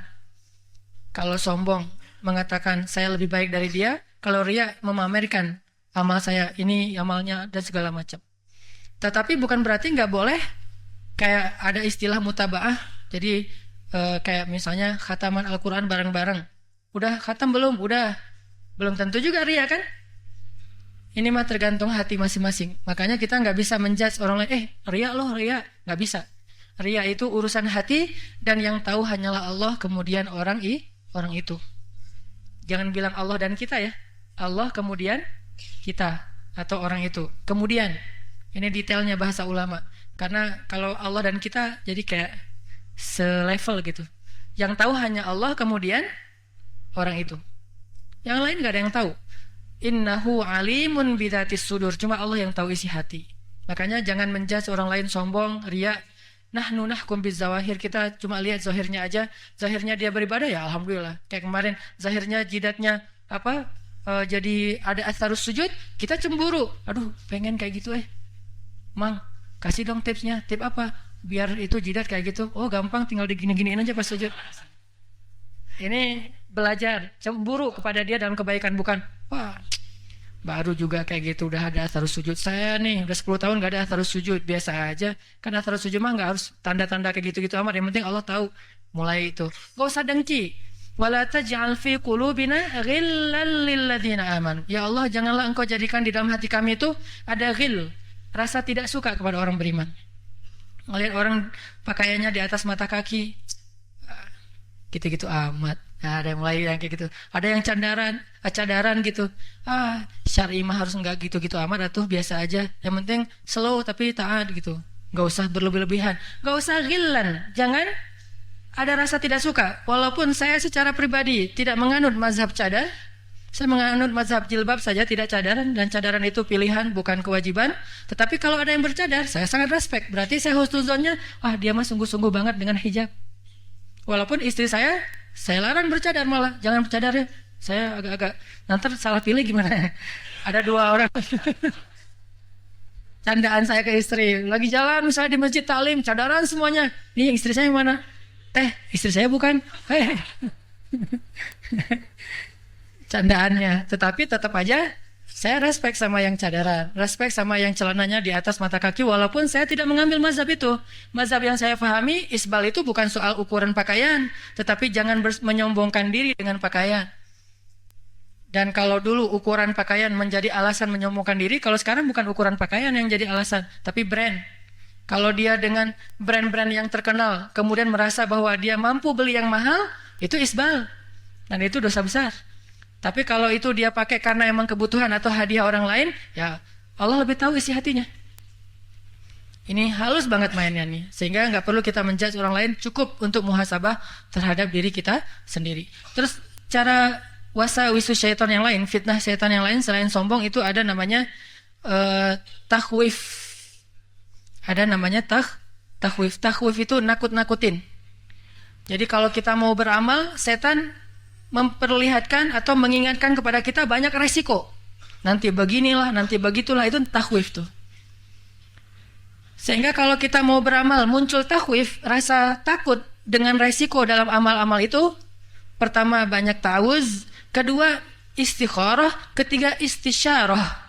Kalau sombong mengatakan saya lebih baik dari dia, kalau ria memamerkan amal saya, ini amalnya dan segala macam. Tetapi bukan berarti nggak boleh kayak ada istilah mutabaah. Jadi kayak misalnya khataman Al-Quran bareng-bareng. Udah khatam belum? Udah. Belum tentu juga ria kan? Ini mah tergantung hati masing-masing. Makanya kita nggak bisa menjudge orang lain. Ria loh, ria. Nggak bisa. Ria itu urusan hati, dan yang tahu hanyalah Allah, kemudian orang itu. Jangan bilang Allah dan kita ya. Allah kemudian kita atau orang itu. Kemudian, ini detailnya bahasa ulama. Karena kalau Allah dan kita jadi kayak selevel gitu. Yang tahu hanya Allah, kemudian orang itu. Yang lain gak ada yang tahu. Innahu alimun bidzatis sudur. Cuma Allah yang tahu isi hati. Makanya jangan menjudge orang lain sombong, ria. Nahnu nahkum bizawahir. Kita cuma lihat zahirnya aja. Zahirnya dia beribadah ya alhamdulillah. Kayak kemarin zahirnya jidatnya jadi ada atharus sujud, kita cemburu. Aduh, pengen kayak gitu Mang, kasih dong tipsnya. Tip apa? Biar itu jidat kayak gitu. Oh, gampang, tinggal digini-giniin aja pas sujud. Ini belajar cemburu kepada dia dalam kebaikan, bukan wah, baru juga kayak gitu udah ada atharus sujud. Saya nih udah 10 tahun gak ada atharus sujud, biasa aja. Kan atharus sujud mah gak harus tanda-tanda kayak gitu-gitu amat. Yang penting Allah tahu. Mulai itu, gak usah dengki. Wala taj'al fi qulubina ghillan lil ladzina amanu. Ya Allah, janganlah Engkau jadikan di dalam hati kami itu ada ghil, rasa tidak suka kepada orang beriman. Melihat orang pakaiannya di atas mata kaki, gitu-gitu amat. Nah, ada yang mulai yang kayak gitu. Ada yang cadaran gitu. Syar'i mah harus enggak gitu-gitu amat, atuh biasa aja. Yang penting slow tapi taat gitu. Enggak usah berlebih-lebihan. Enggak usah ghillan. Jangan ada rasa tidak suka. Walaupun saya secara pribadi tidak menganut mazhab cadar, saya menganut mazhab jilbab saja, tidak cadaran, dan cadaran itu pilihan bukan kewajiban. Tetapi kalau ada yang bercadar, saya sangat respect. Berarti saya husnuzonnya, dia mah sungguh-sungguh banget dengan hijab. Walaupun istri saya larang bercadar, malah jangan bercadar ya. Saya agak-agak nanti salah pilih gimana. Ada 2 orang. Candaan saya ke istri, lagi jalan misalnya di masjid taklim, cadaran semuanya. Nih istri saya yang mana? Istri saya bukan. Candaannya. Tetapi tetap aja saya respect sama yang cadaran, respect sama yang celananya di atas mata kaki, walaupun saya tidak mengambil mazhab itu. Mazhab yang saya pahami, isbal itu bukan soal ukuran pakaian, tetapi jangan menyombongkan diri dengan pakaian. Dan kalau dulu ukuran pakaian menjadi alasan menyombongkan diri, kalau sekarang bukan ukuran pakaian yang jadi alasan, tapi brand. Kalau dia dengan brand-brand yang terkenal, kemudian merasa bahwa dia mampu beli yang mahal, itu isbal. Dan itu dosa besar. Tapi kalau itu dia pakai karena emang kebutuhan atau hadiah orang lain, ya Allah lebih tahu isi hatinya. Ini halus banget mainnya nih, sehingga nggak perlu kita menjudge orang lain, cukup untuk muhasabah terhadap diri kita sendiri. Terus cara wisu syaitan yang lain, fitnah syaitan yang lain selain sombong itu ada namanya takhwif. Ada namanya takhwif. Takhwif itu nakut-nakutin. Jadi kalau kita mau beramal, setan memperlihatkan atau mengingatkan kepada kita banyak resiko. Nanti beginilah, nanti begitulah, itu takhwif tuh. Sehingga kalau kita mau beramal muncul takhwif, rasa takut dengan resiko dalam amal-amal itu, pertama banyak ta'awuz, kedua istikharah, ketiga istisyarah.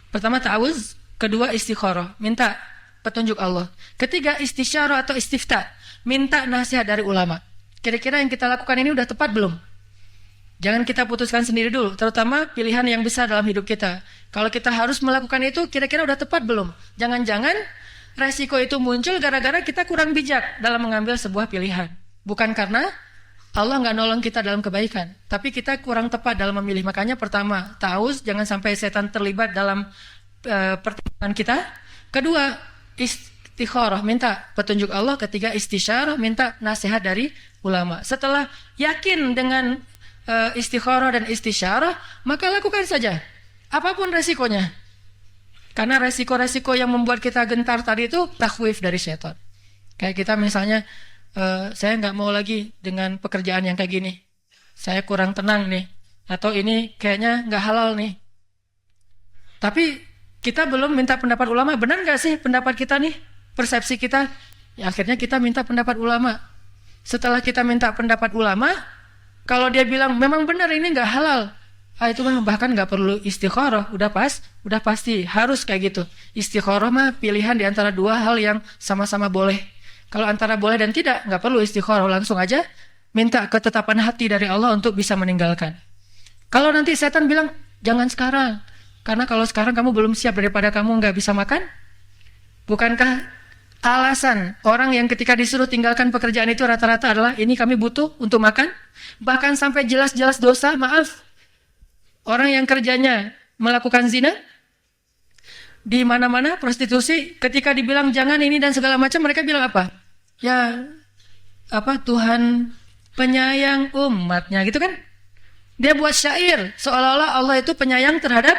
Pertama ta'awuz, kedua istikharah, minta petunjuk Allah. Ketiga istisyarah atau istifta, minta nasihat dari ulama. Kira-kira yang kita lakukan ini udah tepat belum? Jangan kita putuskan sendiri dulu, terutama pilihan yang besar dalam hidup kita. Kalau kita harus melakukan itu, kira-kira udah tepat belum? Jangan-jangan resiko itu muncul gara-gara kita kurang bijak dalam mengambil sebuah pilihan. Bukan karena Allah nggak nolong kita dalam kebaikan, tapi kita kurang tepat dalam memilih. Makanya pertama, ta'awuz, jangan sampai setan terlibat dalam pertimbangan kita. Kedua, istikharah, minta petunjuk Allah. Ketiga, istisyarah, minta nasihat dari ulama. Setelah yakin dengan istikharah dan istisyarah, maka lakukan saja, apapun resikonya. Karena resiko-resiko yang membuat kita gentar tadi itu takhwif dari setan. Kayak kita misalnya, saya nggak mau lagi dengan pekerjaan yang kayak gini, saya kurang tenang nih, atau ini kayaknya nggak halal nih. Tapi kita belum minta pendapat ulama, benar nggak sih pendapat kita nih, persepsi kita? Ya, akhirnya kita minta pendapat ulama. Setelah kita minta pendapat ulama, kalau dia bilang memang benar ini nggak halal, itu kan bahkan nggak perlu istikharah, udah pasti harus kayak gitu. Istikharah mah pilihan di antara dua hal yang sama-sama boleh. Kalau antara boleh dan tidak, nggak perlu istikharah, langsung aja minta ketetapan hati dari Allah untuk bisa meninggalkan. Kalau nanti setan bilang jangan sekarang, karena kalau sekarang kamu belum siap daripada kamu nggak bisa makan. Bukankah alasan orang yang ketika disuruh tinggalkan pekerjaan itu rata-rata adalah ini kami butuh untuk makan? Bahkan sampai jelas-jelas dosa, maaf. Orang yang kerjanya melakukan zina, di mana-mana prostitusi, ketika dibilang jangan ini dan segala macam, mereka bilang apa? Ya, Tuhan penyayang umatnya, gitu kan? Dia buat syair, seolah-olah Allah itu penyayang terhadap,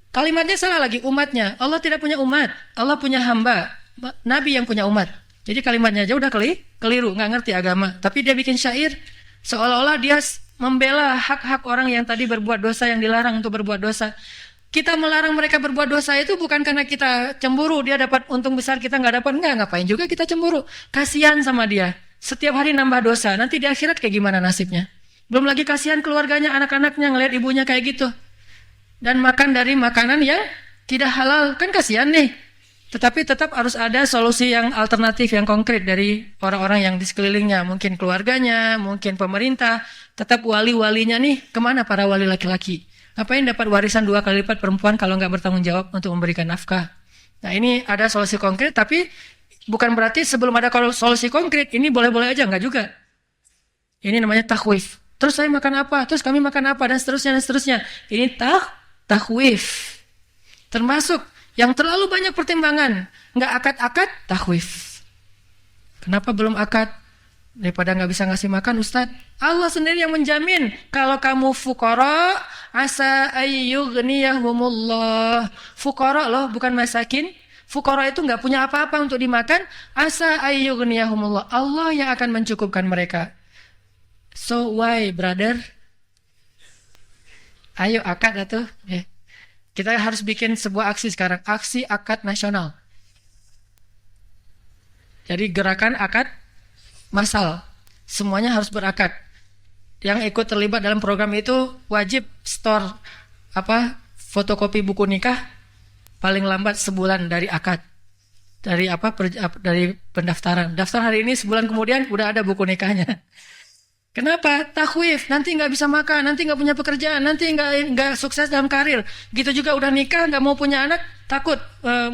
kalimatnya salah lagi, umatnya. Allah tidak punya umat, Allah punya hamba, Nabi yang punya umat. Jadi kalimatnya aja udah keliru, nggak ngerti agama. Tapi dia bikin syair, seolah-olah dia membela hak-hak orang yang tadi berbuat dosa, yang dilarang untuk berbuat dosa. Kita melarang mereka berbuat dosa itu bukan karena kita cemburu, dia dapat untung besar, kita nggak dapat. Ngapain juga kita cemburu. Kasihan sama dia, setiap hari nambah dosa, nanti di akhirat kayak gimana nasibnya. Belum lagi kasihan keluarganya, anak-anaknya ngelihat ibunya kayak gitu, dan makan dari makanan yang tidak halal, kan kasihan nih. Tetapi tetap harus ada solusi yang alternatif, yang konkret dari orang-orang yang di sekelilingnya. Mungkin keluarganya, mungkin pemerintah. Tetap wali-walinya nih, kemana para wali laki-laki? Ngapain dapat warisan 2 kali lipat perempuan kalau nggak bertanggung jawab untuk memberikan nafkah? Nah, ini ada solusi konkret, tapi bukan berarti sebelum ada solusi konkret, ini boleh-boleh aja, nggak juga. Ini namanya takhwif. Terus saya makan apa? Terus kami makan apa? Dan seterusnya, dan seterusnya. Ini takhwif. Termasuk yang terlalu banyak pertimbangan, nggak akad-akad, takhwif. Kenapa belum akad? Daripada nggak bisa ngasih makan, Ustadz. Allah sendiri yang menjamin kalau kamu fuqara, asa ayyughniyahumullah. Fuqara loh, bukan masakin. Fuqara itu nggak punya apa-apa untuk dimakan. Asa ayyughniyahumullah. Allah yang akan mencukupkan mereka. So why, brother? Ayo akad atuh. Kita harus bikin sebuah aksi sekarang. Aksi akad nasional. Jadi gerakan akad massal. Semuanya harus berakad. Yang ikut terlibat dalam program itu wajib store fotokopi buku nikah paling lambat sebulan dari akad. Dari dari pendaftaran. Daftar hari ini, sebulan kemudian udah ada buku nikahnya. Kenapa? Takhwif, nanti nggak bisa makan, nanti nggak punya pekerjaan, nanti nggak sukses dalam karir. Gitu juga udah nikah, nggak mau punya anak, takut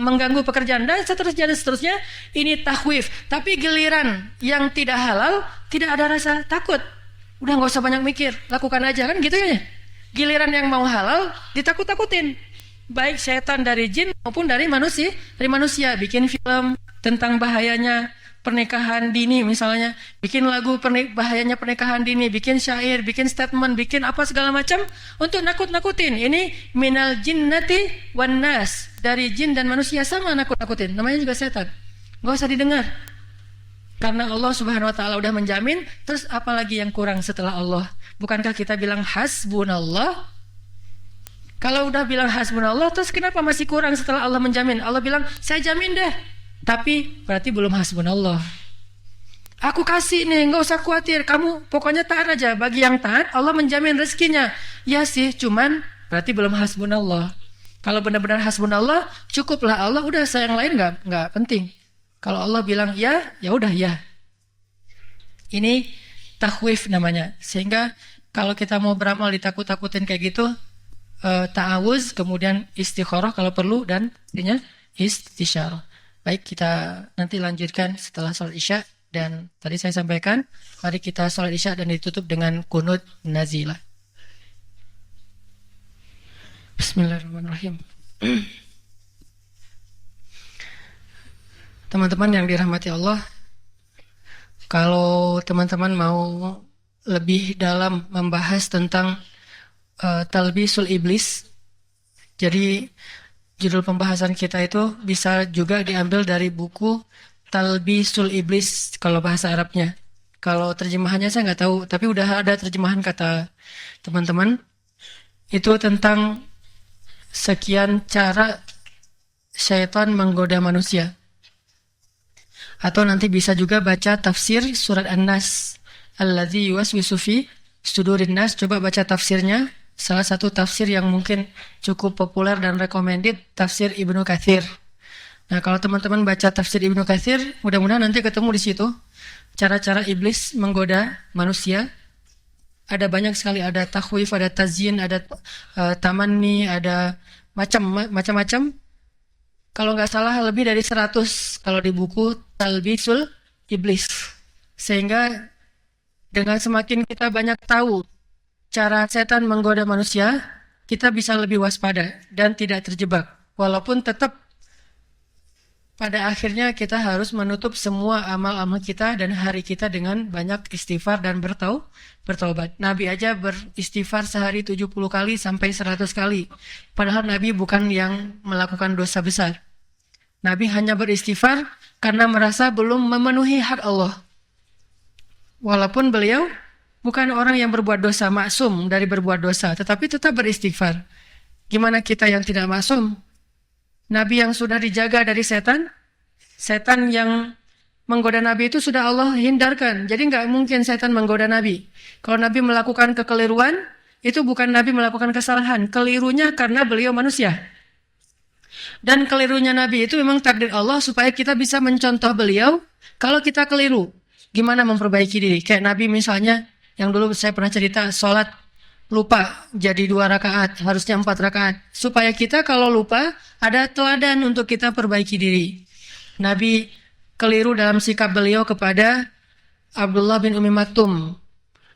mengganggu pekerjaan, dan seterusnya. Ini takhwif. Tapi giliran yang tidak halal, tidak ada rasa takut. Udah nggak usah banyak mikir, lakukan aja, kan gitu ya. Giliran yang mau halal, ditakut-takutin. baik setan dari jin maupun dari manusia bikin film tentang bahayanya pernikahan dini misalnya, bikin lagu bahayanya pernikahan dini, bikin syair, bikin statement, bikin apa segala macam untuk nakut-nakutin. Ini minal jinnati wan nas, dari jin dan manusia sama nakut-nakutin. Namanya juga setan. Gak usah didengar. Karena Allah Subhanahu wa taala udah menjamin, terus apalagi yang kurang setelah Allah? Bukankah kita bilang hasbunallah? Kalau udah bilang hasbunallah, terus kenapa masih kurang setelah Allah menjamin? Allah bilang, saya jamin deh. Tapi berarti belum hasbunallah. Aku kasih nih, nggak usah khawatir. Kamu pokoknya taat aja. Bagi yang taat, Allah menjamin rezekinya. Ya sih, cuman berarti belum hasbunallah. Kalau benar-benar hasbunallah, cukuplah Allah. Udah, saya yang lain nggak penting. Kalau Allah bilang ya, ya udah ya. Ini takhwif namanya. Sehingga kalau kita mau beramal ditakut-takutin kayak gitu, ta'awuz, kemudian istikharah kalau perlu, dan intinya istisyarah. Baik, kita nanti lanjutkan setelah sholat isya. Dan tadi saya sampaikan, mari kita sholat isya dan ditutup dengan kunut nazilah. Bismillahirrahmanirrahim. Teman-teman yang dirahmati Allah, kalau teman-teman mau lebih dalam membahas tentang talbisul iblis, jadi judul pembahasan kita itu bisa juga diambil dari buku Talbisul Iblis kalau bahasa Arabnya. Kalau terjemahannya saya nggak tahu, tapi udah ada terjemahan kata teman-teman. Itu tentang sekian cara syaitan menggoda manusia. Atau nanti bisa juga baca tafsir surat An-Nas. Alladzi yuwaswisu fi sudurin nas. Coba baca tafsirnya. Salah satu tafsir yang mungkin cukup populer dan recommended, tafsir Ibnu Katsir. Nah, kalau teman-teman baca tafsir Ibnu Katsir, mudah-mudahan nanti ketemu di situ cara-cara iblis menggoda manusia. Ada banyak sekali, ada takhwif, ada tazyin, ada tamanni, ada macam-macam. Kalau nggak salah lebih dari 100 kalau di buku Talbisul Iblis. Sehingga dengan semakin kita banyak tahu cara setan menggoda manusia, kita bisa lebih waspada dan tidak terjebak. Walaupun tetap pada akhirnya kita harus menutup semua amal-amal kita dan hari kita dengan banyak istighfar dan bertaubat. Nabi aja beristighfar sehari 70 kali sampai 100 kali. Padahal Nabi bukan yang melakukan dosa besar. Nabi hanya beristighfar karena merasa belum memenuhi hak Allah. Walaupun beliau bukan orang yang berbuat dosa, maksum dari berbuat dosa, tetapi tetap beristighfar. Gimana kita yang tidak maksum? Nabi yang sudah dijaga dari setan yang menggoda Nabi itu sudah Allah hindarkan. Jadi nggak mungkin setan menggoda Nabi. Kalau Nabi melakukan kekeliruan, itu bukan Nabi melakukan kesalahan. Kelirunya karena beliau manusia. Dan kelirunya Nabi itu memang takdir Allah supaya kita bisa mencontoh beliau. Kalau kita keliru, gimana memperbaiki diri? Kayak Nabi misalnya, yang dulu saya pernah cerita, sholat lupa jadi 2 rakaat, harusnya 4 rakaat. Supaya kita kalau lupa, ada teladan untuk kita perbaiki diri. Nabi keliru dalam sikap beliau kepada Abdullah bin Umi Maktum.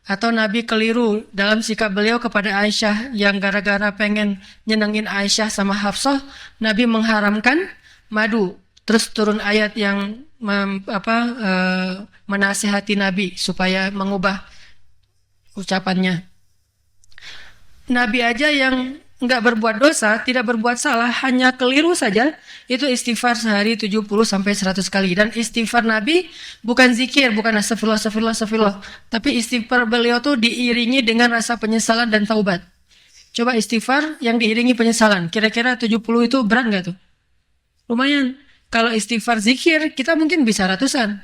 Atau Nabi keliru dalam sikap beliau kepada Aisyah, yang gara-gara pengen nyenengin Aisyah sama Hafsah, Nabi mengharamkan madu. Terus turun ayat yang menasihati Nabi supaya mengubah ucapannya. Nabi aja yang nggak berbuat dosa, tidak berbuat salah, hanya keliru saja, itu istighfar sehari 70 sampai 100 kali. Dan istighfar Nabi bukan zikir, bukan astagfirullah, tapi istighfar beliau tuh diiringi dengan rasa penyesalan dan taubat. Coba istighfar yang diiringi penyesalan, kira-kira 70 itu berat nggak tuh? Lumayan. Kalau istighfar zikir, kita mungkin bisa ratusan.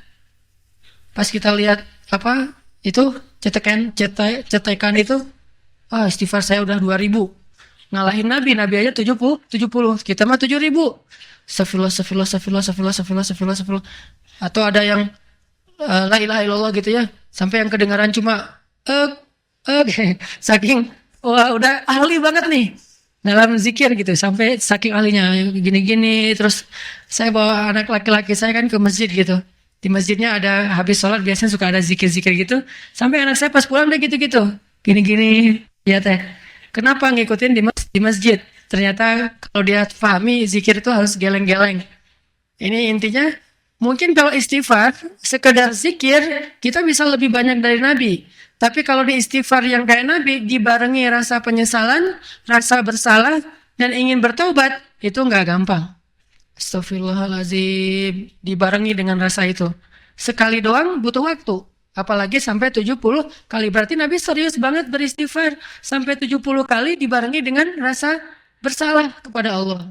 Pas kita lihat itu cetekan itu, istighfar saya udah 2000. Ngalahin Nabi aja 70. Kita mah 7000. Astagfirullah. Atau ada yang la ilaha illallah gitu ya, sampai yang kedengaran cuma saking udah ahli banget nih dalam zikir gitu, sampai saking ahlinya gini-gini. Terus saya bawa anak laki-laki saya kan ke masjid gitu. Di masjidnya ada, habis sholat biasanya suka ada zikir-zikir gitu. Sampai anak saya pas pulang dia gitu-gitu. Gini-gini, ya teh. Kenapa ngikutin di masjid? Ternyata kalau dia pahami zikir itu harus geleng-geleng. Ini intinya, mungkin kalau istighfar, sekedar zikir, kita bisa lebih banyak dari Nabi. Tapi kalau di istighfar yang kayak Nabi, dibarengi rasa penyesalan, rasa bersalah, dan ingin bertobat, itu nggak gampang. Astagfirullahaladzim, dibarengi dengan rasa itu. Sekali doang butuh waktu. Apalagi sampai 70 kali. Berarti Nabi serius banget beristighfar. Sampai 70 kali dibarengi dengan rasa bersalah kepada Allah.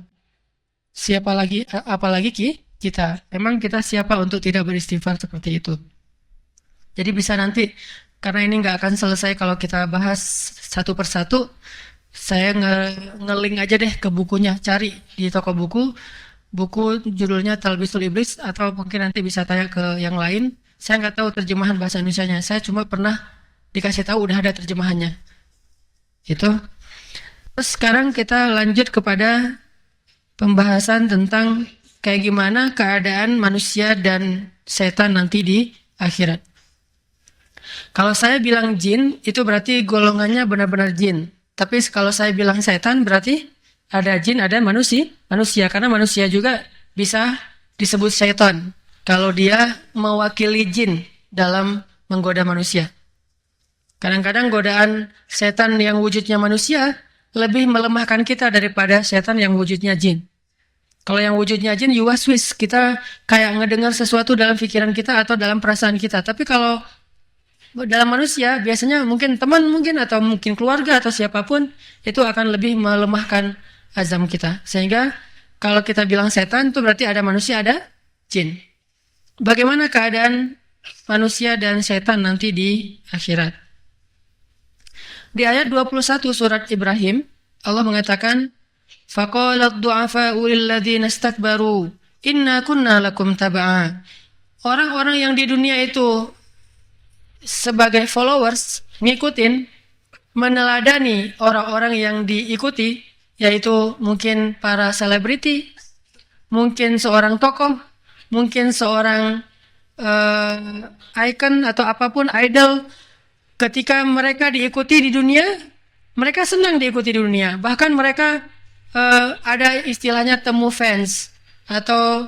Siapa lagi, apalagi kita. Emang kita siapa untuk tidak beristighfar seperti itu? Jadi bisa nanti, karena ini nggak akan selesai kalau kita bahas satu persatu, saya nge-link aja deh ke bukunya. Cari di toko buku. Buku judulnya Talbisul Iblis, atau mungkin nanti bisa tanya ke yang lain. Saya nggak tahu terjemahan bahasa Indonesianya. Saya cuma pernah dikasih tahu udah ada terjemahannya. Itu. Terus sekarang kita lanjut kepada pembahasan tentang kayak gimana keadaan manusia dan setan nanti di akhirat. Kalau saya bilang jin, itu berarti golongannya benar-benar jin. Tapi kalau saya bilang setan, berarti ada jin, ada manusia. Karena manusia juga bisa disebut setan kalau dia mewakili jin dalam menggoda manusia. Kadang-kadang godaan setan yang wujudnya manusia lebih melemahkan kita daripada setan yang wujudnya jin. Kalau yang wujudnya jin, yuwaswis, kita kayak ngedengar sesuatu dalam pikiran kita atau dalam perasaan kita. Tapi kalau dalam manusia, biasanya mungkin teman atau mungkin keluarga atau siapapun, itu akan lebih melemahkan azam kita. Sehingga kalau kita bilang setan, itu berarti ada manusia, ada jin. Bagaimana keadaan manusia dan setan nanti di akhirat? Di ayat 21 surat Ibrahim, Allah mengatakan, فَقَالَتْ دُعَفَاءُ لِلَّذِينَ اسْتَكْبَرُوا إِنَّا كُنَّا لَكُمْ تَبَعًا. Orang-orang yang di dunia itu sebagai followers, ngikutin, meneladani orang-orang yang diikuti, yaitu mungkin para selebriti, mungkin seorang tokoh, mungkin seorang icon atau apapun, idol. Ketika mereka diikuti di dunia, mereka senang diikuti di dunia. Bahkan mereka ada istilahnya temu fans atau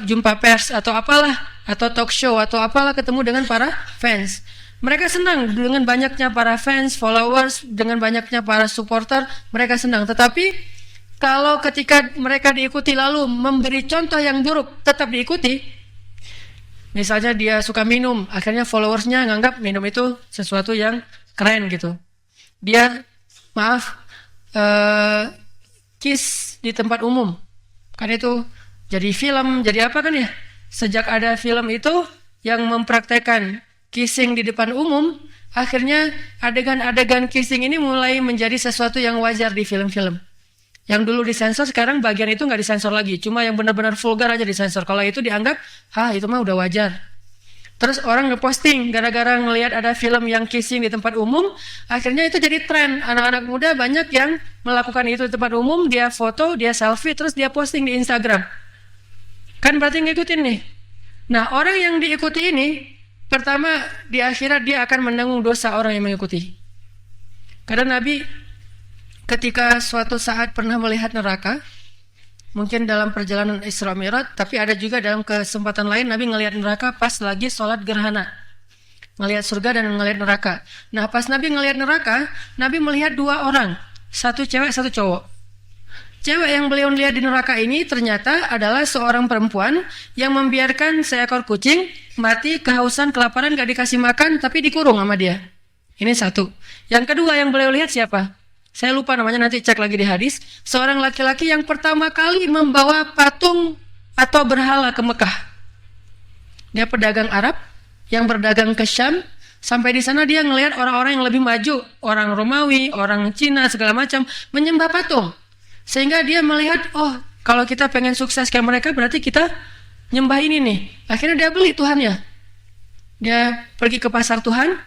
jumpa pers atau apalah, atau talk show atau apalah, ketemu dengan para fans. Mereka senang dengan banyaknya para fans, followers, dengan banyaknya para supporter, mereka senang. Tetapi kalau ketika mereka diikuti lalu memberi contoh yang buruk, tetap diikuti. Misalnya dia suka minum, akhirnya followersnya nganggap minum itu sesuatu yang keren gitu. Dia kiss di tempat umum, kan itu jadi film, jadi apa kan ya? Sejak ada film itu yang mempraktekkan kissing di depan umum, akhirnya adegan-adegan kissing ini mulai menjadi sesuatu yang wajar di film-film. Yang dulu disensor, sekarang bagian itu nggak disensor lagi, cuma yang benar-benar vulgar aja disensor. Kalau itu dianggap, itu mah udah wajar. Terus orang ngeposting gara-gara ngelihat ada film yang kissing di tempat umum, akhirnya itu jadi tren. Anak-anak muda banyak yang melakukan itu di tempat umum, dia foto, dia selfie, terus dia posting di Instagram. Kan berarti ngikutin nih. Nah, orang yang diikuti ini, pertama di akhirat dia akan menanggung dosa orang yang mengikuti. Karena Nabi ketika suatu saat pernah melihat neraka, mungkin dalam perjalanan Isra Mi'raj, tapi ada juga dalam kesempatan lain Nabi ngelihat neraka pas lagi sholat gerhana, ngelihat surga dan ngelihat neraka. Nah, pas Nabi ngelihat neraka, Nabi melihat dua orang, satu cewek, satu cowok. Cewek yang beliau lihat di neraka ini ternyata adalah seorang perempuan yang membiarkan seekor kucing mati kehausan, kelaparan, gak dikasih makan, tapi dikurung sama dia. Ini satu. Yang kedua yang beliau lihat siapa? Saya lupa namanya, nanti cek lagi di hadis. Seorang laki-laki yang pertama kali membawa patung atau berhala ke Mekah. Dia pedagang Arab yang berdagang ke Syam. Sampai di sana dia ngelihat orang-orang yang lebih maju, orang Romawi, orang Cina, segala macam, menyembah patung. Sehingga dia melihat, kalau kita pengen sukses kayak mereka, berarti kita nyembah ini nih. Akhirnya dia beli Tuhannya. Dia pergi ke pasar Tuhan,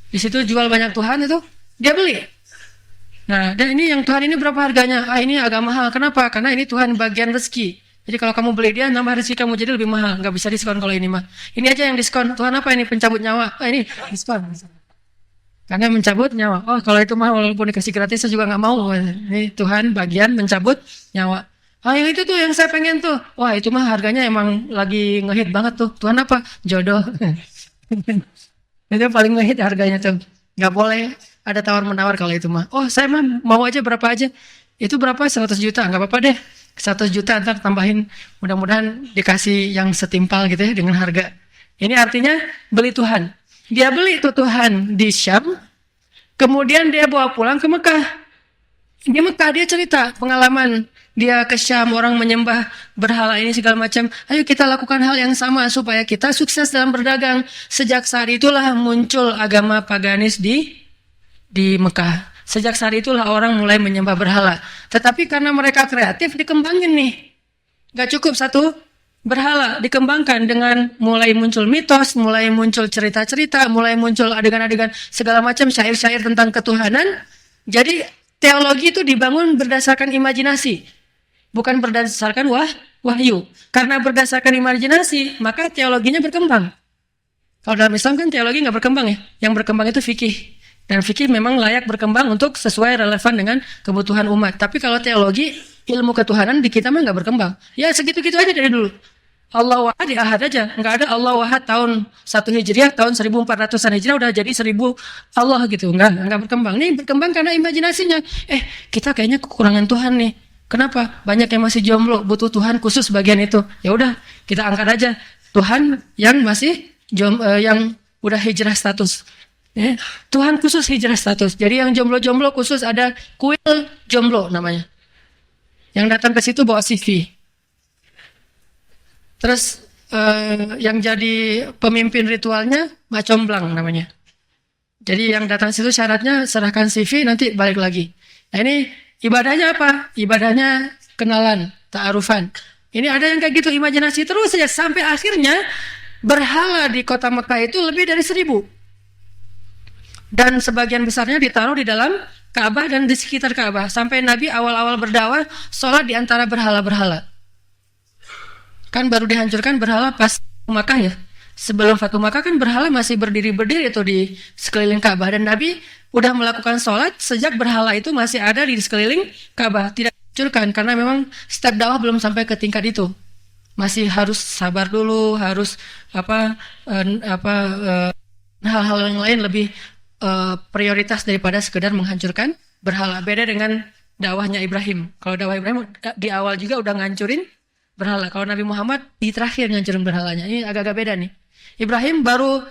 di situ jual banyak Tuhan itu, dia beli. Nah, dan ini yang Tuhan ini berapa harganya? Ini agak mahal. Kenapa? Karena ini Tuhan bagian rezeki. Jadi kalau kamu beli dia, nambah rezeki kamu jadi lebih mahal. Nggak bisa diskon kalau ini mah. Ini aja yang diskon. Tuhan apa ini? Pencabut nyawa. Ini diskon. Karena mencabut nyawa. Oh, kalau itu mah walaupun dikasih gratis saya juga nggak mau. Ini Tuhan bagian mencabut nyawa. Ah, yang itu tuh yang saya pengen tuh. Wah, itu mah harganya emang lagi ngehit banget tuh. Tuhan apa? Jodoh. Itu paling ngehit harganya tuh. Nggak boleh ada tawar-menawar kalau itu mah. Oh, saya mah mau aja berapa aja. Itu berapa? 100 juta. Nggak apa-apa deh. 100 juta ntar tambahin. Mudah-mudahan dikasih yang setimpal gitu ya dengan harga. Ini artinya beli Tuhan. Dia beli itu Tuhan di Syam, kemudian dia bawa pulang ke Mekah. Di Mekah dia cerita pengalaman dia ke Syam, orang menyembah berhala ini segala macam. Ayo kita lakukan hal yang sama supaya kita sukses dalam berdagang. Sejak saat itulah muncul agama paganis di Mekah. Sejak saat itulah orang mulai menyembah berhala. Tetapi karena mereka kreatif dikembangin nih. Gak cukup satu berhala, dikembangkan dengan mulai muncul mitos, mulai muncul cerita-cerita, mulai muncul adegan-adegan segala macam syair-syair tentang ketuhanan. Jadi teologi itu dibangun berdasarkan imajinasi, bukan berdasarkan wahyu. Karena berdasarkan imajinasi, maka teologinya berkembang. Kalau dalam Islam kan teologi nggak berkembang ya. Yang berkembang itu fikih. Dan fikih memang layak berkembang untuk sesuai relevan dengan kebutuhan umat. Tapi kalau teologi, ilmu ketuhanan di kita mah nggak berkembang. Ya segitu-gitu aja dari dulu. Allah wahad ya ahad aja. Nggak ada Allah wahad tahun 1 Hijriah, tahun 1400-an Hijriah udah jadi 1000 Allah gitu. Nggak berkembang. Nih berkembang karena imajinasinya. Kita kayaknya kekurangan Tuhan nih. Kenapa? Banyak yang masih jomblo, butuh Tuhan khusus bagian itu. Ya udah, kita angkat aja Tuhan yang masih yang udah hijrah status. Tuhan khusus hijrah status. Jadi yang jomblo-jomblo khusus ada kuil jomblo namanya. Yang datang ke situ bawa CV. Terus yang jadi pemimpin ritualnya Macomblang namanya. Jadi yang datang situ syaratnya serahkan CV nanti balik lagi. Nah ini ibadahnya apa? Ibadahnya kenalan, ta'arufan. Ini ada yang kayak gitu imajinasi terus saja sampai akhirnya berhala di kota Mekah itu lebih dari 1000. Dan sebagian besarnya ditaruh di dalam Ka'bah dan di sekitar Ka'bah. Sampai Nabi awal-awal berdakwah sholat di antara berhala-berhala. Kan baru dihancurkan berhala pas Makkah ya. Sebelum Fatu Makkah kan berhala masih berdiri-berdiri itu di sekeliling Ka'bah. Dan Nabi udah melakukan sholat sejak berhala itu masih ada di sekeliling Ka'bah. Tidak dihancurkan karena memang step dakwah belum sampai ke tingkat itu. Masih harus sabar dulu, harus hal-hal yang lain lebih prioritas daripada sekedar menghancurkan berhala. Beda dengan dakwahnya Ibrahim. Kalau dakwah Ibrahim di awal juga udah ngancurin berhala. Kalau Nabi Muhammad di terakhir ngancurin berhalanya. Ini agak-agak beda nih. Ibrahim baru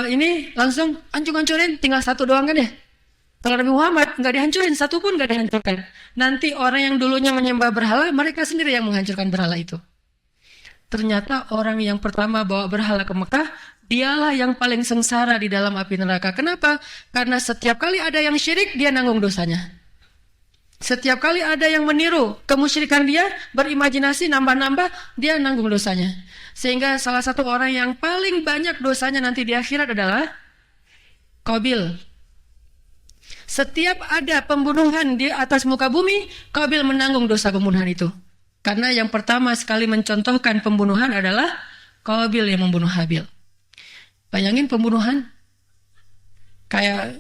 ini langsung hancur-hancurin, tinggal satu doang kan ya. Kalau Nabi Muhammad nggak dihancurin, satu pun nggak dihancurkan. Nanti orang yang dulunya menyembah berhala, mereka sendiri yang menghancurkan berhala itu. Ternyata orang yang pertama bawa berhala ke Mekah, dialah yang paling sengsara di dalam api neraka. Kenapa? Karena setiap kali ada yang syirik, dia nanggung dosanya. Setiap kali ada yang meniru kemusyrikan dia, berimajinasi nambah-nambah, dia nanggung dosanya. Sehingga salah satu orang yang paling banyak dosanya nanti di akhirat adalah Qabil. Setiap ada pembunuhan di atas muka bumi, Qabil menanggung dosa pembunuhan itu. Karena yang pertama sekali mencontohkan pembunuhan adalah Qabil yang membunuh Habil. Bayangin pembunuhan kayak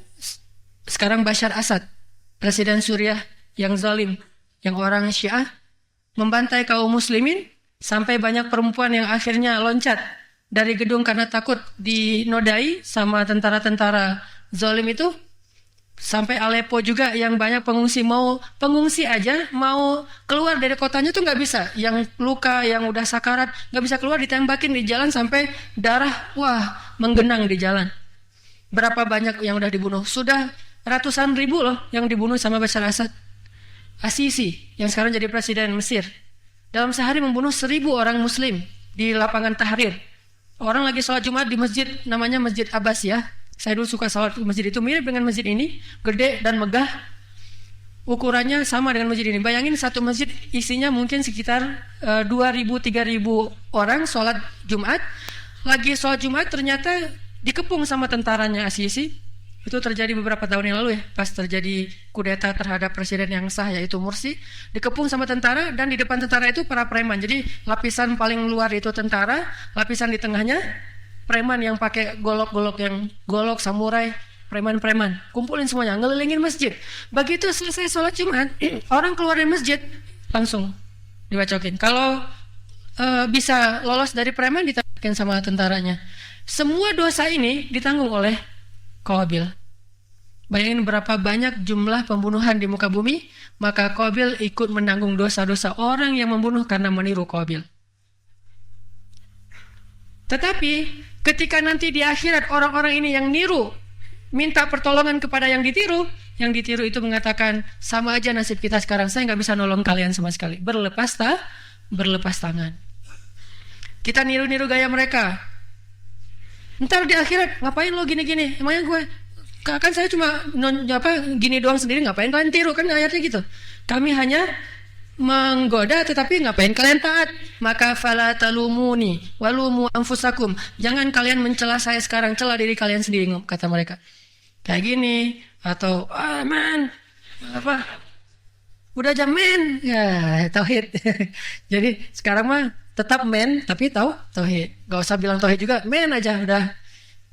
sekarang Bashar Assad, Presiden Suriah yang zalim, yang orang Syiah, membantai kaum muslimin, sampai banyak perempuan yang akhirnya loncat dari gedung karena takut dinodai sama tentara-tentara zalim itu. Sampai Aleppo juga yang banyak pengungsi, mau pengungsi aja mau keluar dari kotanya tuh nggak bisa, yang luka, yang udah sakarat nggak bisa keluar, ditembakin di jalan sampai darah menggenang di jalan. Berapa banyak yang udah dibunuh? Sudah ratusan ribu loh yang dibunuh sama Bashar Assad. Asisi yang sekarang jadi presiden Mesir, dalam sehari membunuh 1000 orang muslim di lapangan Tahrir. Orang lagi sholat Jumat di masjid namanya Masjid Abbas ya. Saya dulu suka sholat di masjid itu, mirip dengan masjid ini, gede dan megah. Ukurannya sama dengan masjid ini. Bayangin satu masjid isinya mungkin sekitar 2.000-3.000 orang sholat Jumat. Lagi sholat Jumat ternyata dikepung sama tentaranya Asisi. Itu terjadi beberapa tahun yang lalu ya, pas terjadi kudeta terhadap presiden yang sah yaitu Mursi. Dikepung sama tentara dan di depan tentara itu para preman. Jadi lapisan paling luar itu tentara, lapisan di tengahnya preman yang pakai golok-golok, yang golok samurai, preman-preman, kumpulin semuanya, ngelilingin masjid. Begitu selesai sholat Jumat, orang keluar dari masjid, langsung dibacokin. Kalau bisa lolos dari preman, ditangkapin sama tentaranya. Semua dosa ini ditanggung oleh Qabil. Bayangin berapa banyak jumlah pembunuhan di muka bumi, maka Qabil ikut menanggung dosa-dosa orang yang membunuh karena meniru Qabil. Tetapi ketika nanti di akhirat orang-orang ini yang niru minta pertolongan kepada yang ditiru itu mengatakan, sama aja nasib kita sekarang, saya nggak bisa nolong kalian sama sekali. Berlepas tangan. Kita niru-niru gaya mereka. Ntar di akhirat, ngapain lo gini-gini? Emangnya gue, kan saya cuma gini doang sendiri, ngapain kalian tiru? Kan ayatnya gitu. Kami hanya menggoda, tetapi ngapain kalian taat? Maka fala talumuni walumu anfusakum. Jangan kalian mencela saya sekarang, cela diri kalian sendiri, kata mereka. Kayak gini, atau udah jam men, ya tauhid. Jadi sekarang mah tetap men, tapi tahu tauhid. Gak usah bilang tauhid juga, men aja udah.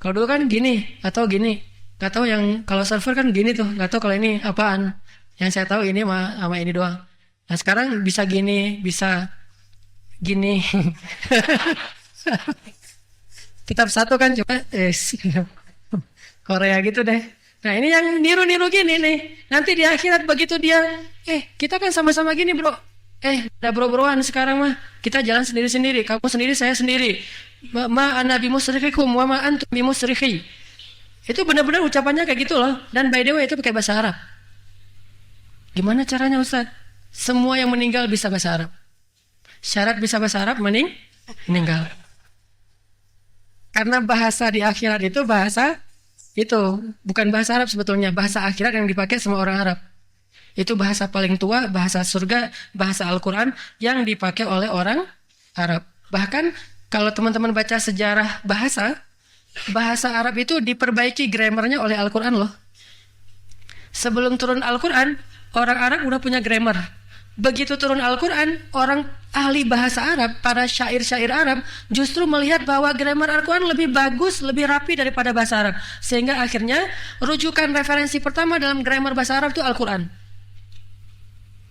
Kalau dulu kan gini atau gini, gak tahu yang kalau server kan gini tuh, gak tahu kalau ini apaan. Yang saya tahu ini sama ini doang. Nah sekarang bisa gini, bisa gini. Kitab satu kan coba Korea gitu deh. Nah ini yang niru-niru gini nih. Nanti di akhirat begitu dia, kita kan sama-sama gini bro. Udah bro-broan sekarang mah. Kita jalan sendiri-sendiri. Kamu sendiri, saya sendiri. Ma ana bimusrikikum wa ma antum bimusrikhi. Itu benar-benar ucapannya kayak gitu loh. Dan by the way itu pakai bahasa Arab. Gimana caranya Ustaz? Semua yang meninggal bisa bahasa Arab. Syarat bisa bahasa Arab meninggal. Karena bahasa di akhirat itu bahasa itu bukan bahasa Arab sebetulnya, bahasa akhirat yang dipakai sama orang Arab. Itu bahasa paling tua, bahasa surga, bahasa Al-Quran yang dipakai oleh orang Arab. Bahkan kalau teman-teman baca sejarah bahasa Arab itu diperbaiki grammarnya oleh Al-Quran loh. Sebelum turun Al-Quran, orang Arab udah punya grammar. Begitu turun Al-Quran, orang ahli bahasa Arab, para syair-syair Arab justru melihat bahwa grammar Al-Quran lebih bagus, lebih rapi daripada bahasa Arab. Sehingga akhirnya rujukan referensi pertama dalam grammar bahasa Arab itu Al-Quran.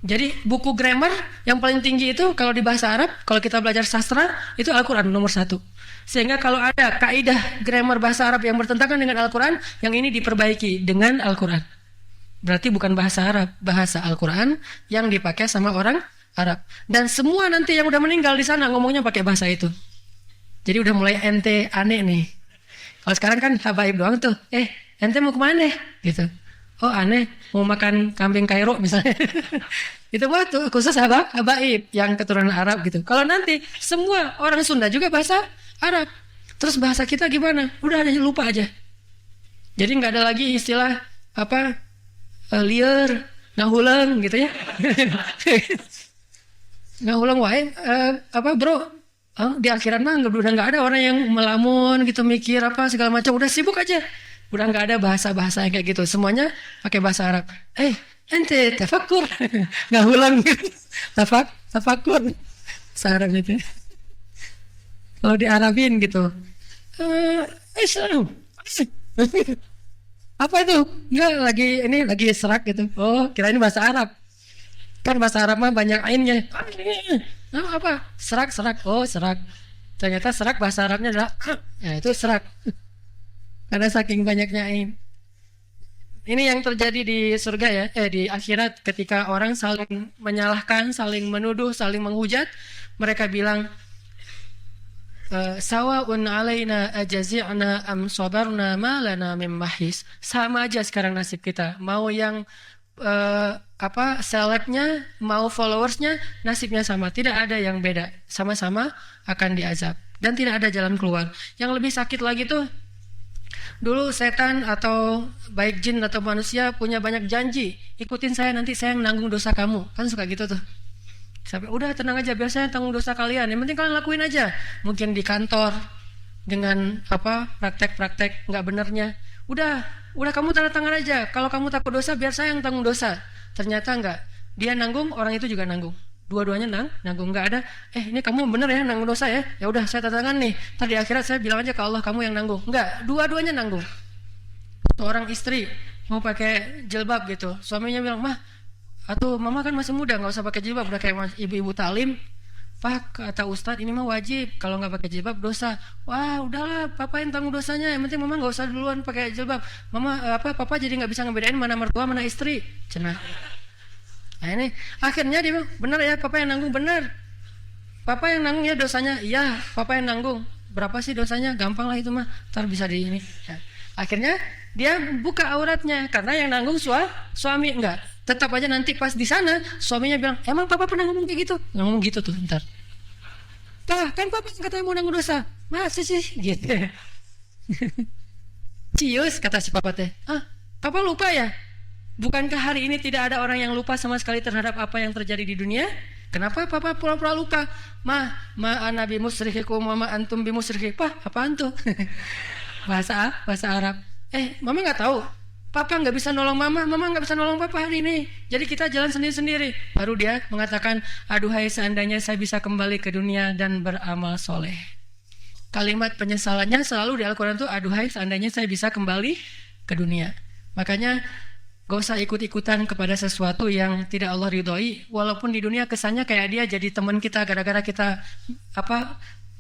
Jadi buku grammar yang paling tinggi itu kalau di bahasa Arab, kalau kita belajar sastra, itu Al-Quran nomor 1. Sehingga kalau ada kaidah grammar bahasa Arab yang bertentangan dengan Al-Quran, yang ini diperbaiki dengan Al-Quran. Berarti bukan bahasa Arab, bahasa Al-Quran yang dipakai sama orang Arab. Dan semua nanti yang udah meninggal di sana ngomongnya pakai bahasa itu. Jadi udah mulai ente aneh nih. Kalau sekarang kan habaib doang tuh. Ente mau kemana? Gitu. Oh aneh, mau makan kambing Kairo misalnya. Itu mah tuh khusus habaib yang keturunan Arab gitu. Kalau nanti semua orang Sunda juga bahasa Arab. Terus bahasa kita gimana? Udah aja lupa aja. Jadi nggak ada lagi istilah liar, ngahulang gitu ya. Ngahulang wae bro. Di akhirat mah udah nggak ada orang yang melamun gitu mikir apa segala macam, udah sibuk aja. Udah nggak ada bahasa-bahasa yang kayak gitu. Semuanya pakai bahasa Arab. Ente tafakur. Ngahulang gitu. Tafakur. Bahasa Arab gitu. Kalau di Arabin gitu. Islam. Apa itu? Enggak, lagi serak gitu. Oh, kira ini bahasa Arab. Kan bahasa Arab mah banyak ainnya. Apa? Serak. Oh, serak. Ternyata serak bahasa Arabnya adalah ya itu serak. Karena saking banyaknya ain. Ini yang terjadi di surga ya, di akhirat ketika orang saling menyalahkan, saling menuduh, saling menghujat, mereka bilang sawa'un alaina ajazi'na am sabarna ma lana min mahis. Sama aja sekarang nasib kita. Mau yang selebnya, mau followersnya, nasibnya sama. Tidak ada yang beda. Sama-sama akan diazab dan tidak ada jalan keluar. Yang lebih sakit lagi tuh, dulu setan atau baik jin atau manusia punya banyak janji, ikutin saya nanti saya yang nanggung dosa kamu. Kan suka gitu tuh. Sampai udah tenang aja, biar saya tanggung dosa kalian. Yang penting kalian lakuin aja. Mungkin di kantor dengan praktek-praktek nggak benernya. Udah kamu tanda tangan aja. Kalau kamu takut dosa, biar saya yang tanggung dosa. Ternyata nggak. Dia nanggung, orang itu juga nanggung. Dua-duanya nanggung. Nggak ada. Ini kamu bener ya nanggung dosa ya. Ya udah saya tanda tangan nih. Ntar di akhirat saya bilang aja ke Allah kamu yang nanggung. Nggak. Dua-duanya nanggung. seorang istri mau pakai jilbab gitu, suaminya bilang, mah, atau mama kan masih muda, nggak usah pakai jilbab, udah kayak ibu-ibu talim. Pak, kata Ustadz, ini mah wajib, kalau nggak pakai jilbab dosa. Wah, udahlah, papa yang tanggung dosanya, yang penting mama nggak usah duluan pakai jilbab. Papa jadi nggak bisa ngebedain mana mertua mana istri, cenah. Nah ini akhirnya dia bilang, benar ya, papa yang nanggung, benar. Papa yang nanggung ya dosanya, iya, papa yang nanggung. Berapa sih dosanya? Gampang lah itu mah, ntar bisa di ini. Ya. Akhirnya dia buka auratnya karena yang nanggung suami enggak. Tetap aja nanti pas di sana suaminya bilang, emang papa pernah ngomong kayak gitu? Ngomong gitu tuh ntar. Kan papa yang katanya mau nanggung dosa. Masa sih gitu. Cius kata si papa teh. Papa lupa ya? Bukankah hari ini tidak ada orang yang lupa sama sekali terhadap apa yang terjadi di dunia? Kenapa papa pura-pura lupa? Ma ana bi musrihikum wa ma antum bi musrikhi. Apaan tuh? bahasa Arab. Mama nggak tahu. Papa nggak bisa nolong mama nggak bisa nolong papa hari ini. Jadi kita jalan sendiri-sendiri. Baru dia mengatakan, aduhai seandainya saya bisa kembali ke dunia dan beramal soleh. Kalimat penyesalannya selalu di Al-Quran tuh, aduhai seandainya saya bisa kembali ke dunia. Makanya gak usah ikut-ikutan kepada sesuatu yang tidak Allah ridhoi. Walaupun di dunia kesannya kayak dia jadi teman kita, gara-gara kita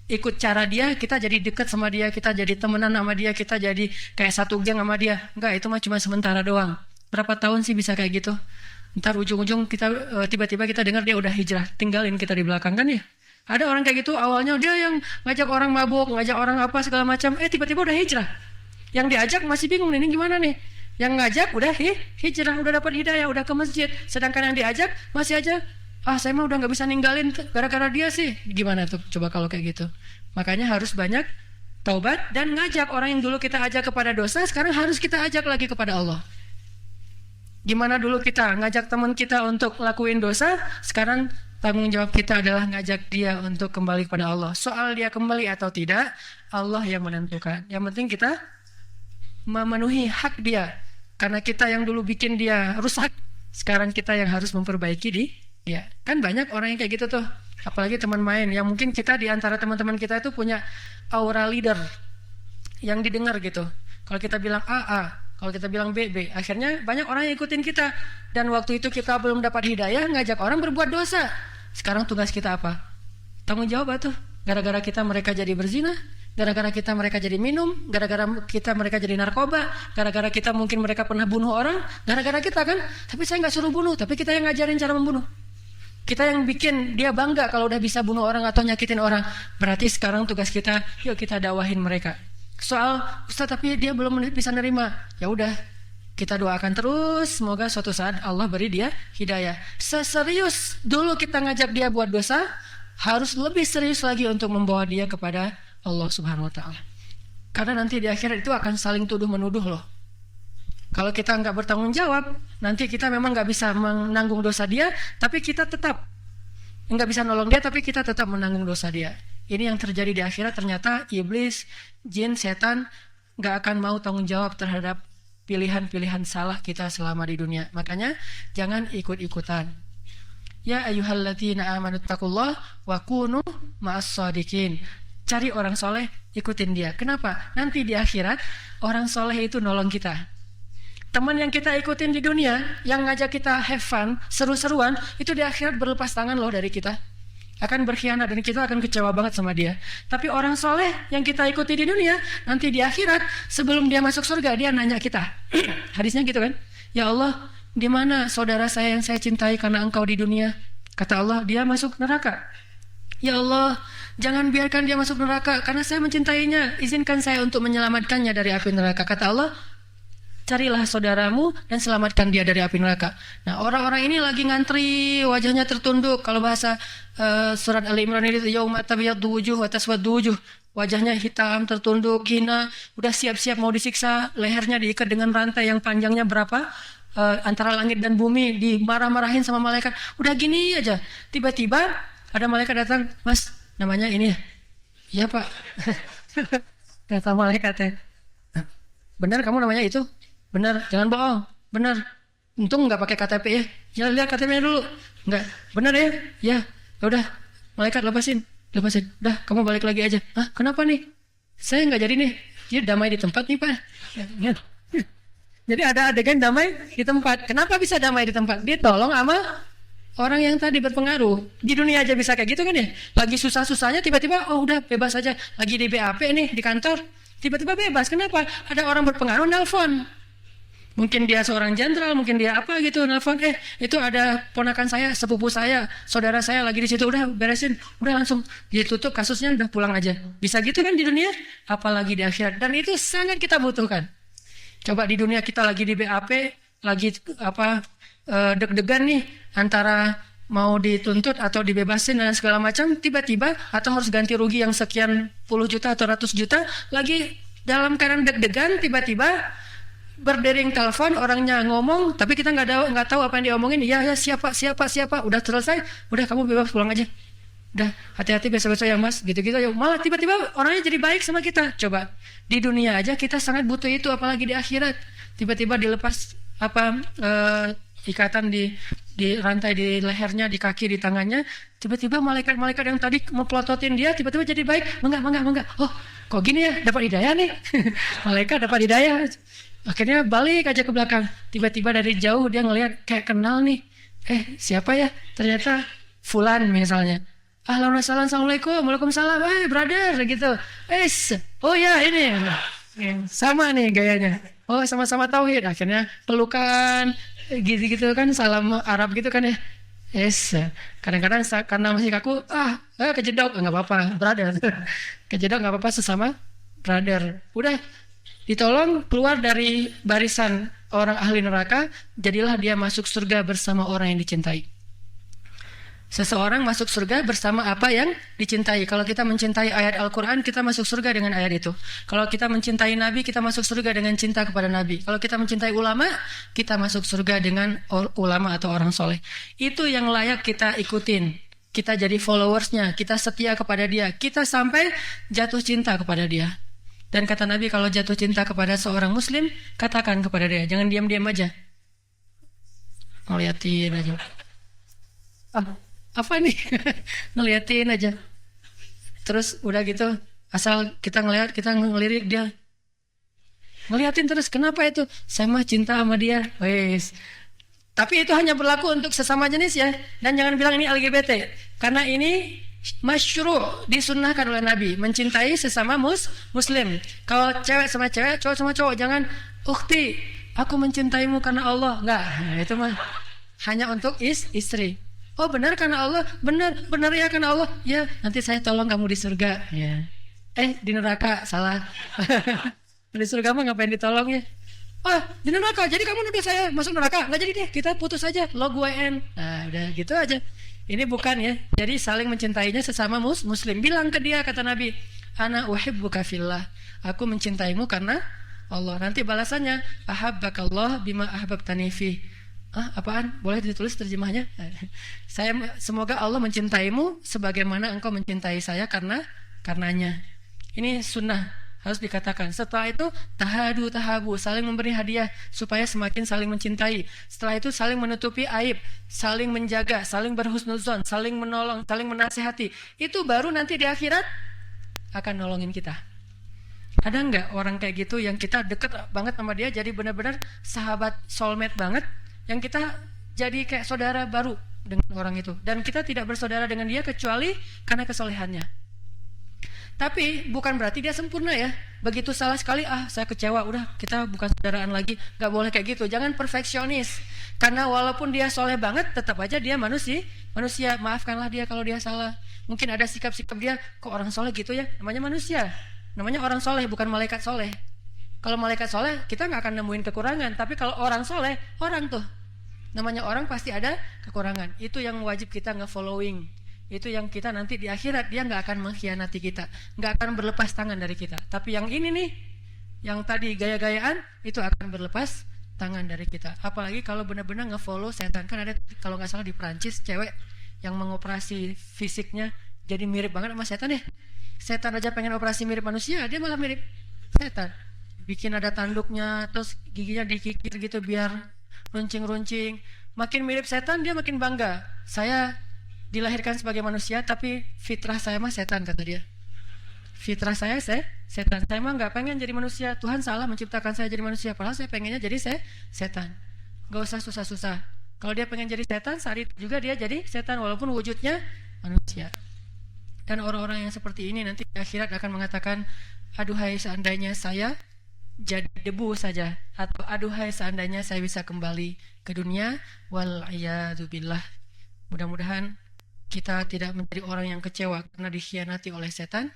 ikut cara dia, kita jadi dekat sama dia, kita jadi temenan sama dia, kita jadi kayak satu geng sama dia. Enggak, itu mah cuma sementara doang. Berapa tahun sih bisa kayak gitu? Ntar ujung-ujung kita tiba-tiba kita dengar dia udah hijrah, tinggalin kita di belakang kan ya. Ada orang kayak gitu, awalnya dia yang ngajak orang mabuk, ngajak orang apa segala macam, tiba-tiba udah hijrah. Yang diajak masih bingung nih, ini gimana nih? Yang ngajak udah hijrah, udah dapat hidayah, udah ke masjid. Sedangkan yang diajak masih aja, saya mah udah nggak bisa ninggalin gara-gara dia sih. Gimana tuh coba kalau kayak gitu? Makanya harus banyak taubat dan ngajak orang yang dulu kita ajak kepada dosa, sekarang harus kita ajak lagi kepada Allah. Gimana dulu kita ngajak teman kita untuk lakuin dosa, sekarang tanggung jawab kita adalah ngajak dia untuk kembali kepada Allah. Soal dia kembali atau tidak, Allah yang menentukan. Yang penting kita memenuhi hak dia. Karena kita yang dulu bikin dia rusak, sekarang kita yang harus memperbaiki dia. Kan banyak orang yang kayak gitu tuh. Apalagi teman main, yang mungkin kita di antara teman-teman kita itu punya aura leader yang didengar gitu. Kalau kita bilang A, kalau kita bilang B. Akhirnya banyak orang yang ikutin kita. Dan waktu itu kita belum dapat hidayah, ngajak orang berbuat dosa. Sekarang tugas kita apa? Tanggung jawab tuh. Gara-gara kita mereka jadi berzina, gara-gara kita mereka jadi minum, gara-gara kita mereka jadi narkoba, gara-gara kita mungkin mereka pernah bunuh orang, gara-gara kita kan. Tapi saya nggak suruh bunuh, tapi kita yang ngajarin cara membunuh. Kita yang bikin dia bangga kalau udah bisa bunuh orang atau nyakitin orang. Berarti sekarang tugas kita, yuk kita dakwahin mereka. Soal Ustaz tapi dia belum bisa nerima. Ya udah, kita doakan terus, semoga suatu saat Allah beri dia hidayah. Seserius dulu kita ngajak dia buat dosa, harus lebih serius lagi untuk membawa dia kepada Allah Subhanahu wa Ta'ala. Karena nanti di akhirat itu akan saling tuduh menuduh loh. Kalau kita nggak bertanggung jawab, nanti kita memang nggak bisa menanggung dosa dia, tapi kita tetap nggak bisa nolong dia, tapi kita tetap menanggung dosa dia. Ini yang terjadi di akhirat. Ternyata iblis, jin, setan nggak akan mau tanggung jawab terhadap pilihan-pilihan salah kita selama di dunia. Makanya jangan ikut-ikutan. Ya ayyuhalladzina amanu taqullah wa kunu ma'as shadiqin. Cari orang soleh, ikutin dia. Kenapa? Nanti di akhirat orang soleh itu nolong kita. Teman yang kita ikutin di dunia, yang ngajak kita have fun, seru-seruan, itu di akhirat berlepas tangan loh dari kita. Akan berkhianat dan kita akan kecewa banget sama dia. Tapi orang soleh yang kita ikuti di dunia, nanti di akhirat sebelum dia masuk surga, dia nanya kita. Hadisnya gitu kan? Ya Allah, di mana saudara saya yang saya cintai karena engkau di dunia? Kata Allah, dia masuk neraka. Ya Allah, jangan biarkan dia masuk neraka karena saya mencintainya. Izinkan saya untuk menyelamatkannya dari api neraka. Kata Allah, carilah saudaramu dan selamatkan dia dari api neraka. Nah, orang-orang ini lagi ngantri, wajahnya tertunduk. Kalau bahasa surat Ali Imran itu, yauma tabyaddu wujuh wa taswaddu wujuh. Wajahnya hitam, tertunduk, hina, udah siap-siap mau disiksa. Lehernya diikat dengan rantai yang panjangnya berapa? Antara langit dan bumi, dimarah-marahin sama malaikat. Udah gini aja. Tiba-tiba ada malaikat datang, Mas, namanya ini ya? Iya Pak. Kata malaikatnya, benar kamu namanya itu? Benar, jangan bohong. Benar. Untung nggak pakai KTP ya. Ya lihat KTP-nya dulu. Nggak. Benar ya? Ya. Udah. Malaikat lepasin. Udah, kamu balik lagi aja. Kenapa nih? Saya nggak jadi nih. Jadi damai di tempat nih Pak. Ya. Jadi ada adegan damai di tempat. Kenapa bisa damai di tempat? Dia tolong sama orang yang tadi berpengaruh. Di dunia aja bisa kayak gitu kan ya. Lagi susah-susahnya tiba-tiba oh udah bebas aja. Lagi di BAP nih di kantor, tiba-tiba bebas. Kenapa? Ada orang berpengaruh nelpon. Mungkin dia seorang jenderal, mungkin dia apa gitu nelpon. Itu ada ponakan saya, sepupu saya, saudara saya lagi di situ. Udah beresin, udah langsung ditutup kasusnya, udah pulang aja. Bisa gitu kan di dunia, apalagi di akhirat. Dan itu sangat kita butuhkan. Coba di dunia kita lagi di BAP, lagi deg-degan nih antara mau dituntut atau dibebasin dan segala macam, tiba-tiba atau harus ganti rugi yang sekian puluh juta atau ratus juta, lagi dalam keadaan deg-degan, tiba-tiba berdering telepon, orangnya ngomong, tapi kita nggak tahu apa yang diomongin. Ya siapa, udah selesai, udah kamu bebas pulang aja. Udah hati-hati besok-besok ya mas, gitu-gitu. Malah tiba-tiba orangnya jadi baik sama kita. Coba di dunia aja kita sangat butuh itu, apalagi di akhirat. Tiba-tiba dilepas ikatan di rantai di lehernya, di kaki, di tangannya. Tiba-tiba malaikat-malaikat yang tadi memplototin dia tiba-tiba jadi baik. Enggak. Oh, kok gini ya? Dapat hidayah nih. Malaikat dapat hidayah. Akhirnya balik aja ke belakang. Tiba-tiba dari jauh dia ngelihat kayak kenal nih. Siapa ya? Ternyata Fulan misalnya. Ahlan wa sahlan, assalamualaikum, waalaikumsalam. Brother gitu. Oh ya ini. Sama nih gayanya. Oh sama-sama tauhid. Akhirnya pelukan gitu-gitu kan, salam Arab gitu kan ya. Kadang-kadang karena masih kaku, kejedok nggak apa-apa, brother. Kejedok nggak apa-apa, sesama brother. Udah ditolong keluar dari barisan orang ahli neraka, jadilah dia masuk surga bersama orang yang dicintai. Seseorang masuk surga bersama apa yang dicintai. Kalau kita mencintai ayat Al-Quran, kita masuk surga dengan ayat itu. Kalau kita mencintai Nabi, kita masuk surga dengan cinta kepada Nabi. Kalau kita mencintai ulama, kita masuk surga dengan ulama atau orang soleh. Itu yang layak kita ikutin. Kita jadi followersnya, kita setia kepada dia, kita sampai jatuh cinta kepada dia. Dan kata Nabi, kalau jatuh cinta kepada seorang muslim, katakan kepada dia, jangan diam-diam aja. Ngeliatin aja. Apa nih? Ngeliatin aja. Terus udah gitu, asal kita ngeliat, kita ngelirik dia. Ngeliatin terus, kenapa itu? Saya mah cinta sama dia. Wes. Tapi itu hanya berlaku untuk sesama jenis ya. Dan jangan bilang ini LGBT. Karena ini masyru' disunnahkan oleh Nabi, mencintai sesama muslim. Kalau cewek sama cewek, cowok sama cowok, jangan ukhti, aku mencintaimu karena Allah. Enggak, itu mah hanya untuk istri. Oh benar karena Allah, benar ya karena Allah. Ya, nanti saya tolong kamu di surga. Ya. Di neraka, salah. Di surga mah ngapain ditolong ya? Di neraka, jadi kamu nuduh saya masuk neraka. Nggak jadi deh, kita putus aja, log WN. Nah udah gitu aja. Ini bukan ya. Jadi saling mencintainya sesama muslim. Bilang ke dia, kata Nabi, ana uhibbuka fillah. Aku mencintaimu karena Allah. Nanti balasannya, ahabbakallah bima ahbabtani fi. Apaan? Boleh ditulis terjemahnya? Semoga Allah mencintaimu sebagaimana engkau mencintai saya karenanya. Ini sunnah. Harus dikatakan. Setelah itu tahabu, saling memberi hadiah supaya semakin saling mencintai. Setelah itu saling menutupi aib, saling menjaga, saling berhusnuzon, saling menolong, saling menasihati. Itu baru nanti di akhirat akan nolongin kita. Ada nggak orang kayak gitu yang kita deket banget sama dia, jadi benar-benar sahabat soulmate banget, yang kita jadi kayak saudara baru dengan orang itu, dan kita tidak bersaudara dengan dia kecuali karena kesolehannya. Tapi bukan berarti dia sempurna ya. Begitu salah sekali, saya kecewa, udah kita bukan saudaraan lagi. Gak boleh kayak gitu, jangan perfeksionis. Karena walaupun dia soleh banget, tetap aja dia manusia. Maafkanlah dia kalau dia salah. Mungkin ada sikap-sikap dia, kok orang soleh gitu ya. Namanya manusia, namanya orang soleh, bukan malaikat soleh. Kalau malaikat soleh, kita gak akan nemuin kekurangan. Tapi kalau orang soleh, orang tuh, namanya orang pasti ada kekurangan. Itu yang wajib kita nge-following. Itu yang kita nanti di akhirat dia nggak akan mengkhianati kita, nggak akan berlepas tangan dari kita. Tapi yang ini nih, yang tadi gaya-gayaan itu akan berlepas tangan dari kita. Apalagi kalau benar-benar nge-follow setan. Kan ada kalau nggak salah di Prancis cewek yang mengoperasi fisiknya jadi mirip banget sama setan ya. Setan aja pengen operasi mirip manusia, dia malah mirip setan. Bikin ada tanduknya, terus giginya dikikir gitu biar runcing-runcing. Makin mirip setan dia makin bangga. Saya dilahirkan sebagai manusia, tapi fitrah saya mah setan, kata dia. fitrah saya setan. Saya mah nggak pengen jadi manusia. Tuhan salah menciptakan saya jadi manusia. Padahal saya pengennya jadi setan. Gak usah susah-susah. Kalau dia pengen jadi setan, saat itu juga dia jadi setan walaupun wujudnya manusia. Dan orang-orang yang seperti ini nanti di akhirat akan mengatakan, aduhai seandainya saya jadi debu saja, atau aduhai seandainya saya bisa kembali ke dunia. Wal'iyadzubillah. Mudah-mudahan kita tidak menjadi orang yang kecewa karena dikhianati oleh setan,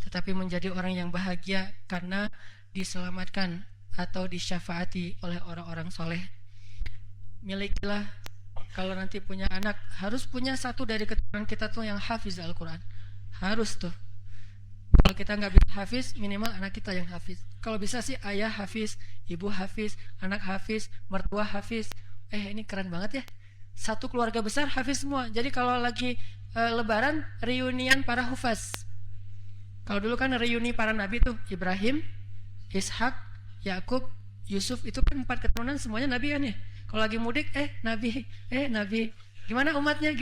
tetapi menjadi orang yang bahagia karena diselamatkan atau disyafaati oleh orang-orang soleh. Milikilah, kalau nanti punya anak, harus punya satu dari keturunan kita tuh yang hafiz Al-Quran. Harus tuh. Kalau kita nggak bisa hafiz, minimal anak kita yang hafiz. Kalau bisa sih ayah hafiz, ibu hafiz, anak hafiz, mertua hafiz. Ini keren banget ya. Satu keluarga besar hafiz semua. Jadi kalau lagi lebaran, reunian para hufaz. Kalau dulu kan reuni para nabi tuh, Ibrahim, Ishak, Yakub, Yusuf, itu kan 4 keturunan semuanya nabi kan ya. Kalau lagi mudik, nabi. Gimana umatnya?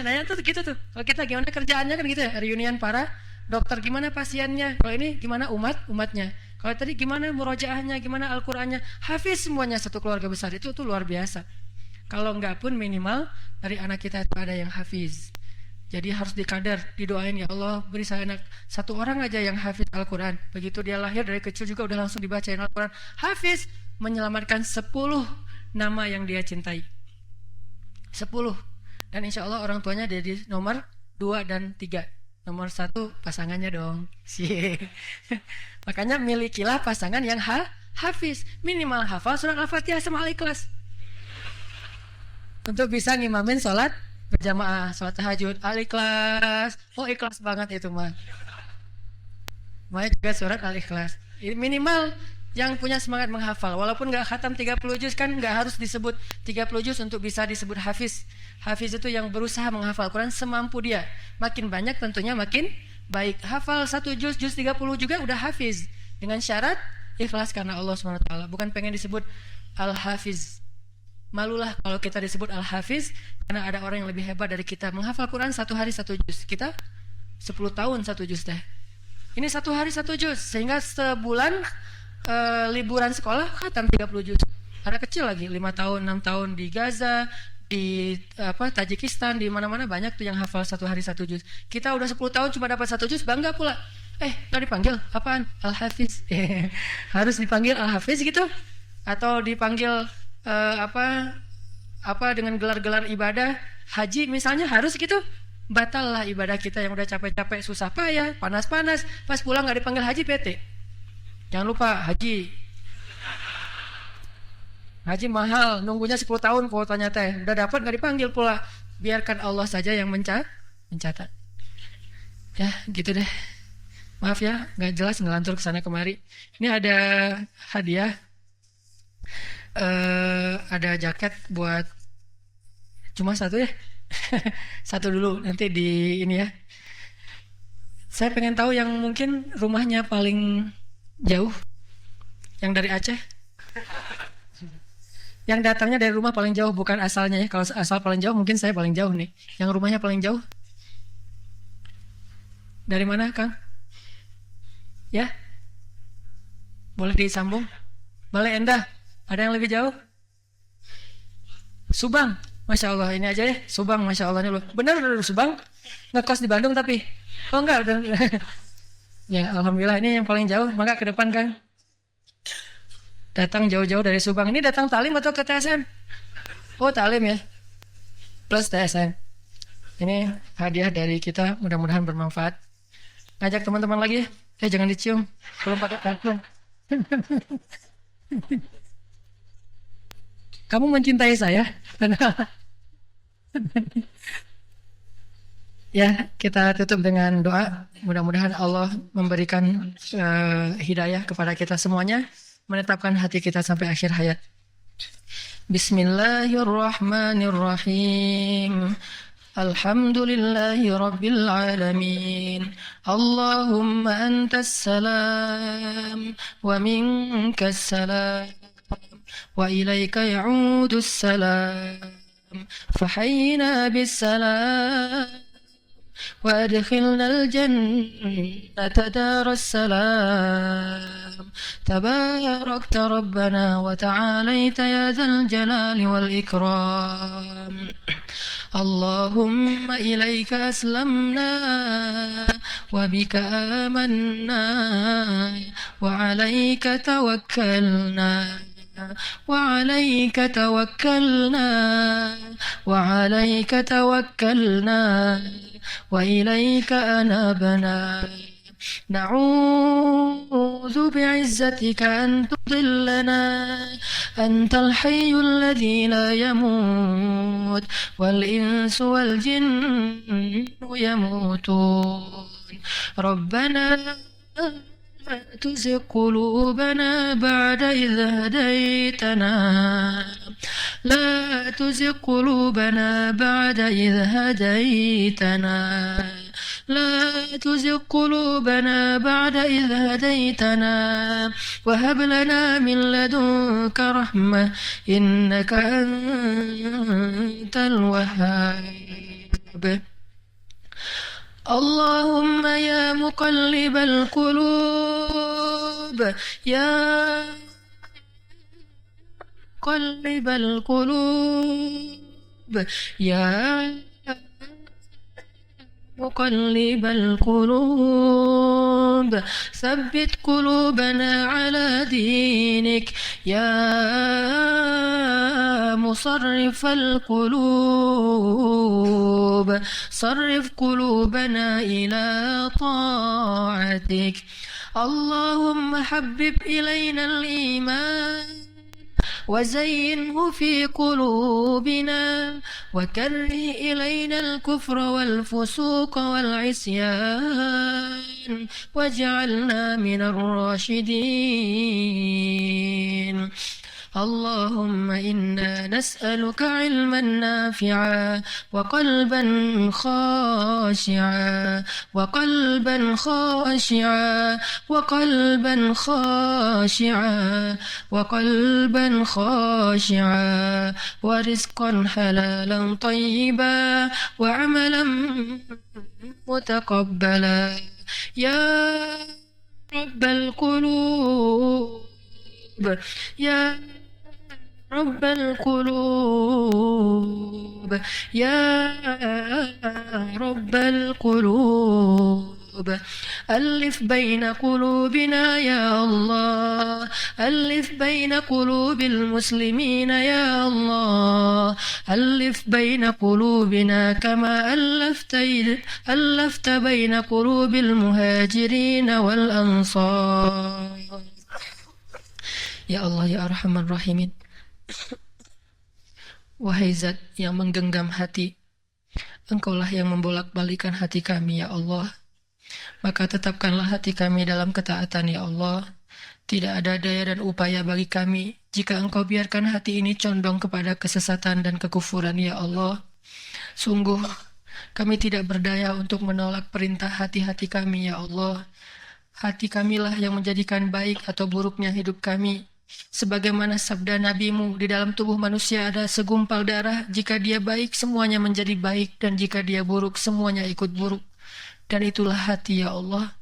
Nah, tuh gitu tuh. Kalau kita gimana kerjaannya kan gitu ya. Reunian para dokter, gimana pasiennya. Kalau ini gimana umatnya. Kalau tadi gimana murojaahnya, gimana Al-Qur'annya. Hafiz semuanya satu keluarga besar. Itu tuh luar biasa. Kalau enggak pun minimal dari anak kita itu ada yang hafiz. Jadi harus dikadar, didoain, ya Allah beri saya anak satu orang aja yang hafiz Al-Qur'an. Begitu dia lahir dari kecil juga udah langsung dibacain Al-Qur'an. Hafiz menyelamatkan 10 nama yang dia cintai. 10. Dan insya Allah orang tuanya jadi nomor 2 dan 3. Nomor 1 pasangannya dong. Makanya milikilah pasangan yang hafiz. Minimal hafal surat Al-Fatihah sama Al-Ikhlas. Untuk bisa ngimamin sholat berjamaah, sholat tahajud, Al-Ikhlas. Ikhlas banget itu mah. Makanya juga surat Al-Ikhlas. Minimal yang punya semangat menghafal, walaupun gak khatam 30 juz kan gak harus disebut 30 juz untuk bisa disebut hafiz. Hafiz itu yang berusaha menghafal Quran semampu dia. Makin banyak tentunya makin baik. Hafal 1 juz 30 juga udah hafiz. Dengan syarat ikhlas karena Allah SWT. Bukan pengen disebut Al-Hafiz. Malulah kalau kita disebut Al-Hafiz, karena ada orang yang lebih hebat dari kita. Menghafal Quran 1 hari 1 juz. Kita 10 tahun 1 juz deh. Ini 1 hari 1 juz. Sehingga sebulan liburan sekolah khatam 30 juz. Ada kecil lagi 5 tahun 6 tahun di Gaza, di Tajikistan, di mana-mana banyak tuh yang hafal 1 hari 1 juz. Kita udah 10 tahun cuma dapat 1 juz, bangga pula. Gak dipanggil apaan? Al-Hafiz. Harus dipanggil Al-Hafiz gitu? Atau dipanggil apa dengan gelar-gelar ibadah haji misalnya, harus gitu? Batal lah ibadah kita yang udah capek-capek, susah payah, panas-panas, pas pulang gak dipanggil haji, bete. Jangan lupa haji mahal, nunggunya 10 tahun kuotanya teh. Udah dapat gak dipanggil pula. Biarkan Allah saja yang mencatat. Ya gitu deh. Maaf ya gak jelas ngelantur kesana kemari. Ini ada hadiah, ada jaket buat cuma 1 ya. 1 dulu, nanti di ini ya. Saya pengen tahu yang mungkin rumahnya paling jauh, yang dari Aceh, yang datangnya dari rumah paling jauh, bukan asalnya ya. Kalau asal paling jauh mungkin saya paling jauh nih. Yang rumahnya paling jauh dari mana, Kang? Ya, boleh disambung. Bale Endah, ada yang lebih jauh? Subang, Masya Allah, ini aja ya. Subang, Masya Allah, ini loh. Bener dari Subang? Ngekos di Bandung tapi? Oh enggak, udah. Ya Alhamdulillah, ini yang paling jauh. Maka ke depan Kang, datang jauh-jauh dari Subang. Ini datang talim atau ke TSM? Oh talim ya, plus TSM. Ini hadiah dari kita, mudah-mudahan bermanfaat. Ngajak teman-teman lagi ya. Jangan dicium, belum pakai parfum. Kamu mencintai saya? Ya, kita tutup dengan doa. Mudah-mudahan Allah memberikan hidayah kepada kita semuanya, menetapkan hati kita sampai akhir hayat. Bismillahirrahmanirrahim. Alhamdulillahi rabbil alamin. Allahumma antas salam wa minkas salam wa ilaika ya'udus salam. Fahayyina bis salam وأدخلنا الجنة دار السلام تباركت ربنا وتعاليت يا ذا الجلال والإكرام اللهم إليك أسلمنا وبك آمنا وعليك توكلنا وعليك توكلنا وعليك توكلنا وإليك أنابنا نعوذ بعزتك أن تضلنا أنت الحي الذي لا يموت والإنس والجن يموتون ربنا لا تزغ قلوبنا بعد إذ هديتنا لا تزغ قلوبنا بعد إذ هديتنا لا تزغ قلوبنا بعد إذ هديتنا وهب لنا من لدنك رحمة إنك أنت الوهاب اللهم يا مقلب القلوب يا مقلب القلوب يا مقلب القلوب ثبت قلوبنا على دينك يا مصرف القلوب صرف قلوبنا إلى طاعتك اللهم حبب إلينا الإيمان وزينه في قلوبنا وكره إلينا الكفر والفسوق والعصيان واجعلنا من الراشدين اللهم إنا نسألك علما نافعا وقلبا خاشعا وقلبا خاشعا وقلبا خاشعا وقلبا خاشعا ورزقا حلالا طيبا وعملا متقبلا يا رب القلوب يا رب القلوب يا رب القلوب ألف بين قلوبنا يا الله ألف بين قلوب المسلمين يا الله ألف بين قلوبنا كما ألفت بين قلوب المهاجرين والأنصار Ya Allah, ya Arhamar Rahimin. Wahai Zat yang menggenggam hati, Engkaulah yang membolak-balikan hati kami, ya Allah. Maka tetapkanlah hati kami dalam ketaatan, ya Allah. Tidak ada daya dan upaya bagi kami jika Engkau biarkan hati ini condong kepada kesesatan dan kekufuran, ya Allah. Sungguh, kami tidak berdaya untuk menolak perintah hati-hati kami, ya Allah. Hati kamilah yang menjadikan baik atau buruknya hidup kami. Sebagaimana sabda Nabi-Mu, di dalam tubuh manusia ada segumpal darah, jika dia baik semuanya menjadi baik, dan jika dia buruk semuanya ikut buruk. Dan itulah hati, ya Allah.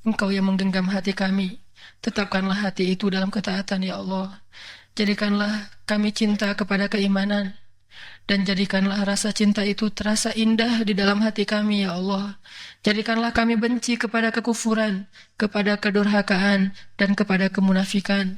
Engkau yang menggenggam hati kami, tetapkanlah hati itu dalam ketaatan, ya Allah. Jadikanlah kami cinta kepada keimanan, dan jadikanlah rasa cinta itu terasa indah di dalam hati kami, ya Allah. Jadikanlah kami benci kepada kekufuran, kepada kedurhakaan, dan kepada kemunafikan.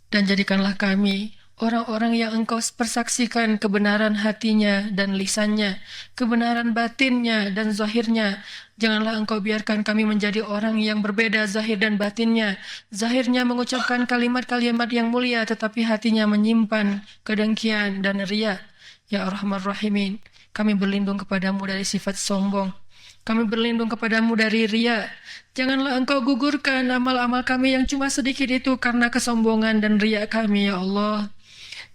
Dan jadikanlah kami orang-orang yang Engkau persaksikan kebenaran hatinya dan lisannya, kebenaran batinnya dan zahirnya. Janganlah Engkau biarkan kami menjadi orang yang berbeda zahir dan batinnya. Zahirnya mengucapkan kalimat-kalimat yang mulia, tetapi hatinya menyimpan kedengkian dan riya. Ya Arhamar Rahimin, kami berlindung kepadamu dari sifat sombong. Kami berlindung kepadamu dari riya. Janganlah Engkau gugurkan amal-amal kami yang cuma sedikit itu karena kesombongan dan riya kami, ya Allah.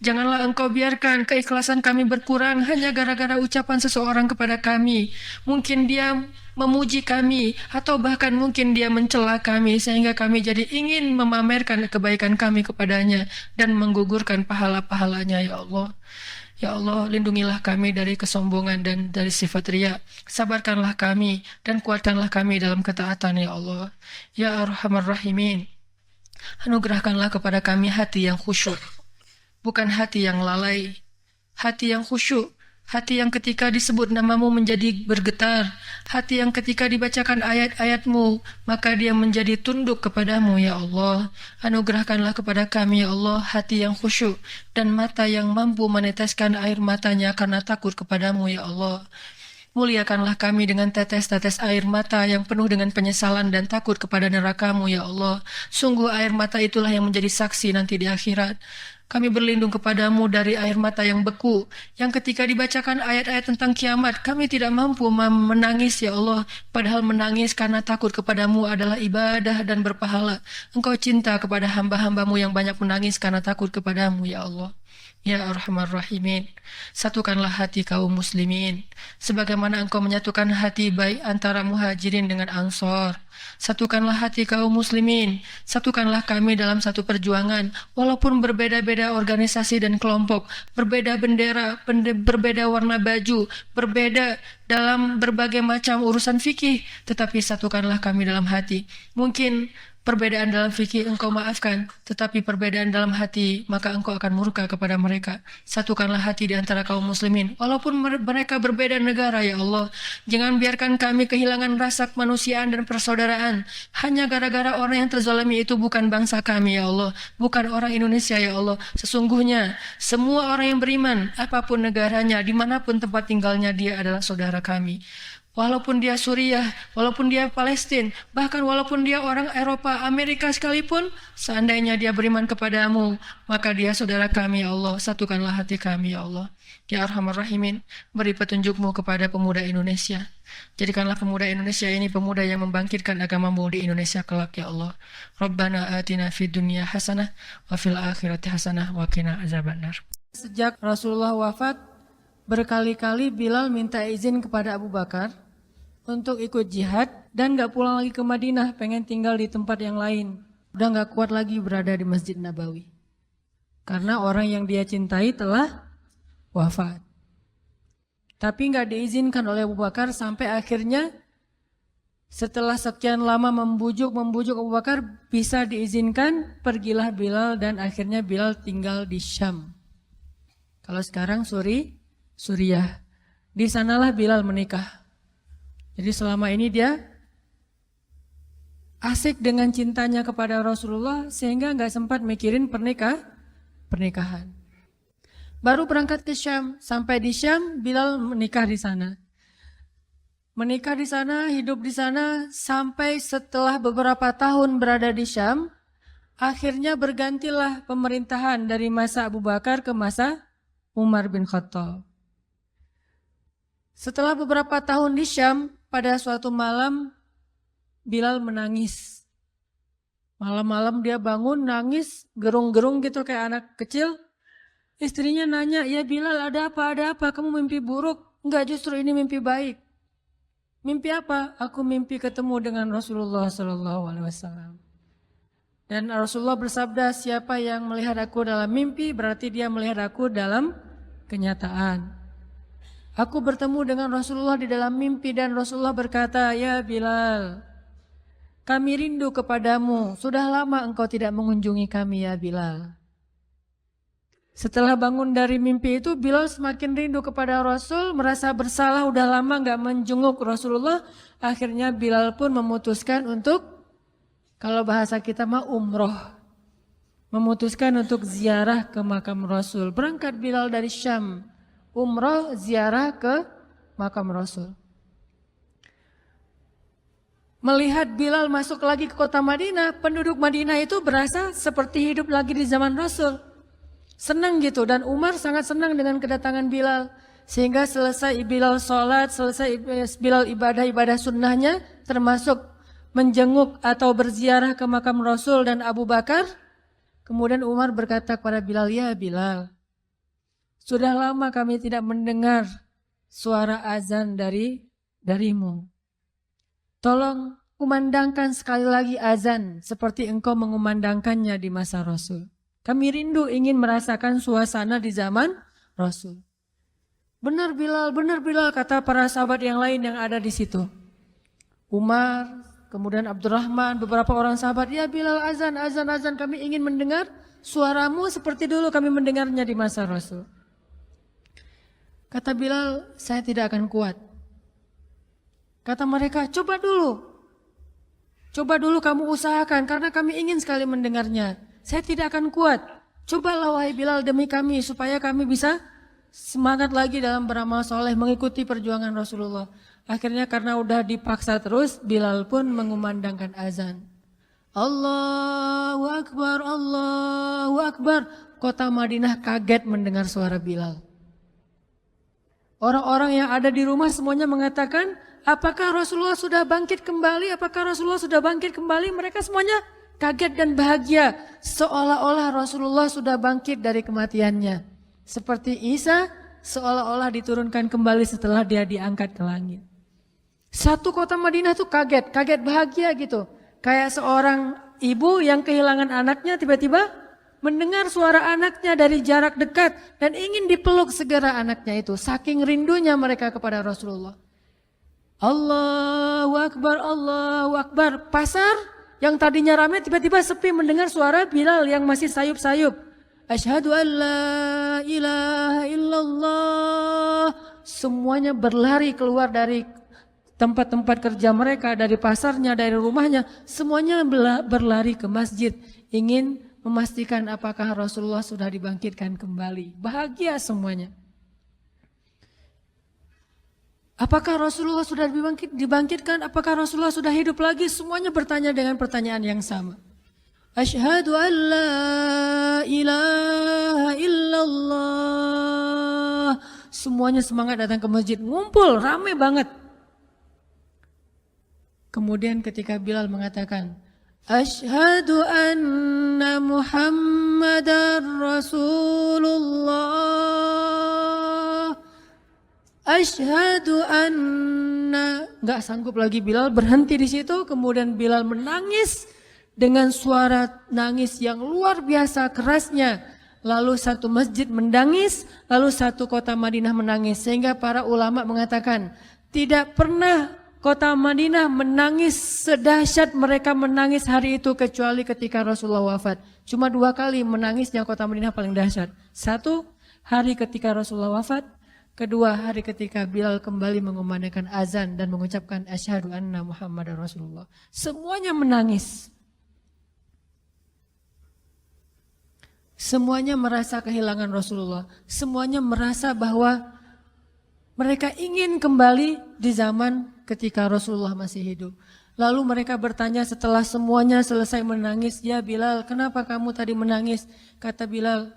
Janganlah Engkau biarkan keikhlasan kami berkurang hanya gara-gara ucapan seseorang kepada kami. Mungkin dia memuji kami, atau bahkan mungkin dia mencela kami, sehingga kami jadi ingin memamerkan kebaikan kami kepadanya dan menggugurkan pahala-pahalanya, ya Allah. Ya Allah, lindungilah kami dari kesombongan dan dari sifat riya. Sabarkanlah kami dan kuatkanlah kami dalam ketaatan, ya Allah. Ya Arhamar Rahimin, anugerahkanlah kepada kami hati yang khusyuk, bukan hati yang lalai. Hati yang khusyuk, hati yang ketika disebut namamu menjadi bergetar, hati yang ketika dibacakan ayat-ayatmu, maka dia menjadi tunduk kepadamu, ya Allah. Anugerahkanlah kepada kami, ya Allah, hati yang khusyuk dan mata yang mampu meneteskan air matanya karena takut kepadamu, ya Allah. Muliakanlah kami dengan tetes-tetes air mata yang penuh dengan penyesalan dan takut kepada neraka-Mu, ya Allah. Sungguh air mata itulah yang menjadi saksi nanti di akhirat. Kami berlindung kepadamu dari air mata yang beku, yang ketika dibacakan ayat-ayat tentang kiamat, kami tidak mampu menangis, ya Allah. Padahal menangis karena takut kepadamu adalah ibadah dan berpahala. Engkau cinta kepada hamba-hambamu yang banyak menangis karena takut kepadamu, ya Allah. Ya Arhamar Rahimin, satukanlah hati kaum muslimin, sebagaimana engkau menyatukan hati baik antara muhajirin dengan ansor. Satukanlah hati kaum muslimin, satukanlah kami dalam satu perjuangan, walaupun berbeda-beda organisasi dan kelompok, berbeda bendera, berbeda warna baju, berbeda dalam berbagai macam urusan fikih, tetapi satukanlah kami dalam hati. Mungkin perbedaan dalam fikih engkau maafkan, tetapi perbedaan dalam hati maka engkau akan murka kepada mereka. Satukanlah hati di antara kaum muslimin, walaupun mereka berbeda negara, ya Allah. Jangan biarkan kami kehilangan rasa kemanusiaan dan persaudaraan hanya gara-gara orang yang terzalimi itu bukan bangsa kami, ya Allah, bukan orang Indonesia, ya Allah. Sesungguhnya semua orang yang beriman, apapun negaranya, dimanapun tempat tinggalnya, dia adalah saudara kami. Walaupun dia Suriah, walaupun dia Palestina, bahkan walaupun dia orang Eropa, Amerika sekalipun, seandainya dia beriman kepadamu, maka dia saudara kami, ya Allah. Satukanlah hati kami, ya Allah. Ya Arhamar Rahimin, beri petunjukmu kepada pemuda Indonesia. Jadikanlah pemuda Indonesia ini pemuda yang membangkitkan agamamu di Indonesia kelak, ya Allah. Rabbana atina fid dunya hasanah, wa fil akhirati hasanah, wa qina azabannar. Sejak Rasulullah wafat, berkali-kali Bilal minta izin kepada Abu Bakar untuk ikut jihad dan gak pulang lagi ke Madinah, pengen tinggal di tempat yang lain. Udah gak kuat lagi berada di Masjid Nabawi. Karena orang yang dia cintai telah wafat. Tapi gak diizinkan oleh Abu Bakar sampai akhirnya setelah sekian lama membujuk Abu Bakar bisa diizinkan, pergilah Bilal dan akhirnya Bilal tinggal di Syam. Kalau sekarang Suriah. Di sanalah Bilal menikah. Jadi selama ini dia asik dengan cintanya kepada Rasulullah sehingga nggak sempat mikirin pernikahan. Baru berangkat ke Syam, sampai di Syam Bilal menikah di sana. Menikah di sana, hidup di sana sampai setelah beberapa tahun berada di Syam, akhirnya bergantilah pemerintahan dari masa Abu Bakar ke masa Umar bin Khattab. Setelah beberapa tahun di Syam, pada suatu malam Bilal menangis. Malam-malam dia bangun nangis, gerung-gerung gitu kayak anak kecil. Istrinya nanya, "Ya Bilal, ada apa? Ada apa? Kamu mimpi buruk?" "Enggak, justru ini mimpi baik." "Mimpi apa?" "Aku mimpi ketemu dengan Rasulullah SAW." Dan Rasulullah bersabda, "Siapa yang melihat aku dalam mimpi, berarti dia melihat aku dalam kenyataan." Aku bertemu dengan Rasulullah di dalam mimpi dan Rasulullah berkata, "Ya Bilal, kami rindu kepadamu. Sudah lama engkau tidak mengunjungi kami, ya Bilal." Setelah bangun dari mimpi itu, Bilal semakin rindu kepada Rasul, merasa bersalah udah lama gak menjenguk Rasulullah. Akhirnya Bilal pun memutuskan untuk, kalau bahasa kita mah umroh, memutuskan untuk ziarah ke makam Rasul. Berangkat Bilal dari Syam, umroh ziarah ke makam Rasul. Melihat Bilal masuk lagi ke kota Madinah, penduduk Madinah itu berasa seperti hidup lagi di zaman Rasul. Senang gitu, dan Umar sangat senang dengan kedatangan Bilal. Sehingga selesai Bilal sholat, selesai Bilal ibadah-ibadah sunnahnya, termasuk menjenguk atau berziarah ke makam Rasul dan Abu Bakar. Kemudian Umar berkata kepada Bilal, "Ya Bilal, sudah lama kami tidak mendengar suara azan darimu. Tolong kumandangkan sekali lagi azan seperti engkau mengumandangkannya di masa Rasul. Kami rindu ingin merasakan suasana di zaman Rasul." benar Bilal, kata para sahabat yang lain yang ada di situ. Umar, kemudian Abdurrahman, beberapa orang sahabat, ya Bilal azan, kami ingin mendengar suaramu seperti dulu kami mendengarnya di masa Rasul. Kata Bilal, saya tidak akan kuat. Kata mereka, coba dulu kamu usahakan karena kami ingin sekali mendengarnya. Saya tidak akan kuat. Cobalah wahai Bilal demi kami supaya kami bisa semangat lagi dalam beramal soleh mengikuti perjuangan Rasulullah. Akhirnya karena udah dipaksa terus, Bilal pun mengumandangkan azan. Allahu Akbar, Allahu Akbar. Kota Madinah kaget mendengar suara Bilal. Orang-orang yang ada di rumah semuanya mengatakan, apakah Rasulullah sudah bangkit kembali? Apakah Rasulullah sudah bangkit kembali? Mereka semuanya kaget dan bahagia. Seolah-olah Rasulullah sudah bangkit dari kematiannya. Seperti Isa seolah-olah diturunkan kembali setelah dia diangkat ke langit. Satu kota Madinah tuh kaget bahagia gitu. Kayak seorang ibu yang kehilangan anaknya tiba-tiba mendengar suara anaknya dari jarak dekat dan ingin dipeluk segera anaknya itu. Saking rindunya mereka kepada Rasulullah. Allahu Akbar, Allahu Akbar. Pasar yang tadinya ramai tiba-tiba sepi mendengar suara Bilal yang masih sayup-sayup. Asyhadu an la ilaha illallah. Semuanya berlari keluar dari tempat-tempat kerja mereka, dari pasarnya, dari rumahnya. Semuanya berlari ke masjid. Ingin memastikan apakah Rasulullah sudah dibangkitkan kembali. Bahagia semuanya. Apakah Rasulullah sudah dibangkitkan? Apakah Rasulullah sudah hidup lagi? Semuanya bertanya dengan pertanyaan yang sama. Asyhadu an la ilaha illallah. Semuanya semangat datang ke masjid, ngumpul, ramai banget. Kemudian ketika Bilal mengatakan, Asyhadu anna Muhammadar Rasulullah. Asyhadu anna. Gak sanggup lagi Bilal, berhenti di situ. Kemudian Bilal menangis dengan suara nangis yang luar biasa kerasnya. Lalu satu masjid menangis, lalu satu kota Madinah menangis. Sehingga para ulama mengatakan, tidak pernah kota Madinah menangis sedahsyat mereka menangis hari itu kecuali ketika Rasulullah wafat. Cuma 2 kali menangisnya kota Madinah paling dahsyat. 1 hari ketika Rasulullah wafat. 2 hari ketika Bilal kembali mengumandangkan azan dan mengucapkan asyhadu anna Muhammadar Rasulullah. Semuanya menangis. Semuanya merasa kehilangan Rasulullah. Semuanya merasa bahwa mereka ingin kembali di zaman ketika Rasulullah masih hidup. Lalu mereka bertanya setelah semuanya selesai menangis, ya Bilal, kenapa kamu tadi menangis? Kata Bilal,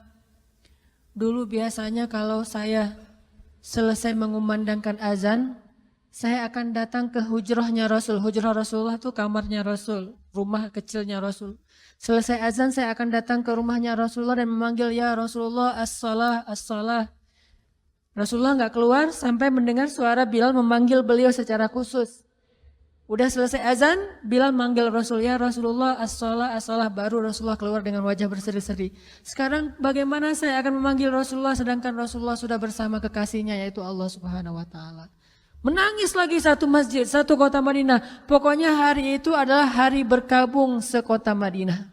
dulu biasanya kalau saya selesai mengumandangkan azan, saya akan datang ke hujrahnya Rasul. Hujrah Rasulullah itu kamarnya Rasul, rumah kecilnya Rasul. Selesai azan saya akan datang ke rumahnya Rasulullah dan memanggil, ya Rasulullah as-salah, as-salah. Rasulullah nggak keluar sampai mendengar suara Bilal memanggil beliau secara khusus. Udah selesai azan, Bilal manggil Rasul, ya Rasulullah as-salah, as-salah. Baru Rasulullah keluar dengan wajah berseri-seri. Sekarang bagaimana saya akan memanggil Rasulullah sedangkan Rasulullah sudah bersama kekasihnya yaitu Allah Subhanahu wa taala. Menangis lagi satu masjid, satu kota Madinah. Pokoknya hari itu adalah hari berkabung sekota Madinah.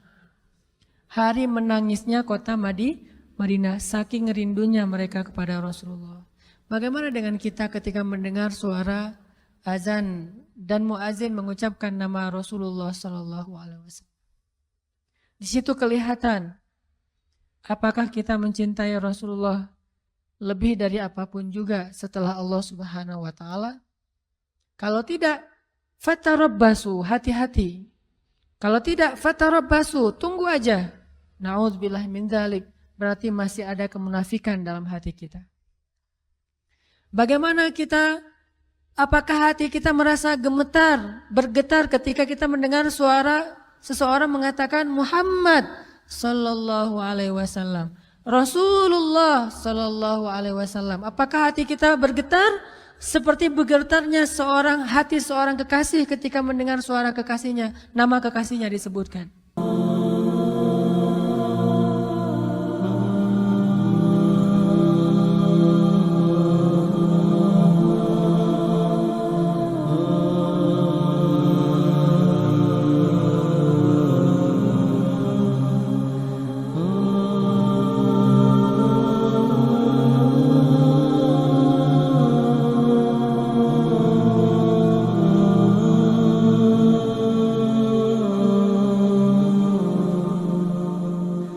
Hari menangisnya kota Madinah, saking rindunya mereka kepada Rasulullah. Bagaimana dengan kita ketika mendengar suara azan dan muazin mengucapkan nama Rasulullah Sallallahu Alaihi Wasallam? Di situ kelihatan apakah kita mencintai Rasulullah lebih dari apapun juga setelah Allah Subhanahu wa taala. Kalau tidak, fatarabbasu, hati-hati. Kalau tidak, fatarabbasu, tunggu aja. Na'udzubillah min dzalik, berarti masih ada kemunafikan dalam hati kita. Bagaimana kita, apakah hati kita merasa gemetar, bergetar ketika kita mendengar suara seseorang mengatakan Muhammad sallallahu alaihi wasallam, Rasulullah sallallahu alaihi wasallam. Apakah hati kita bergetar seperti bergetarnya hati seorang kekasih ketika mendengar suara kekasihnya, nama kekasihnya disebutkan?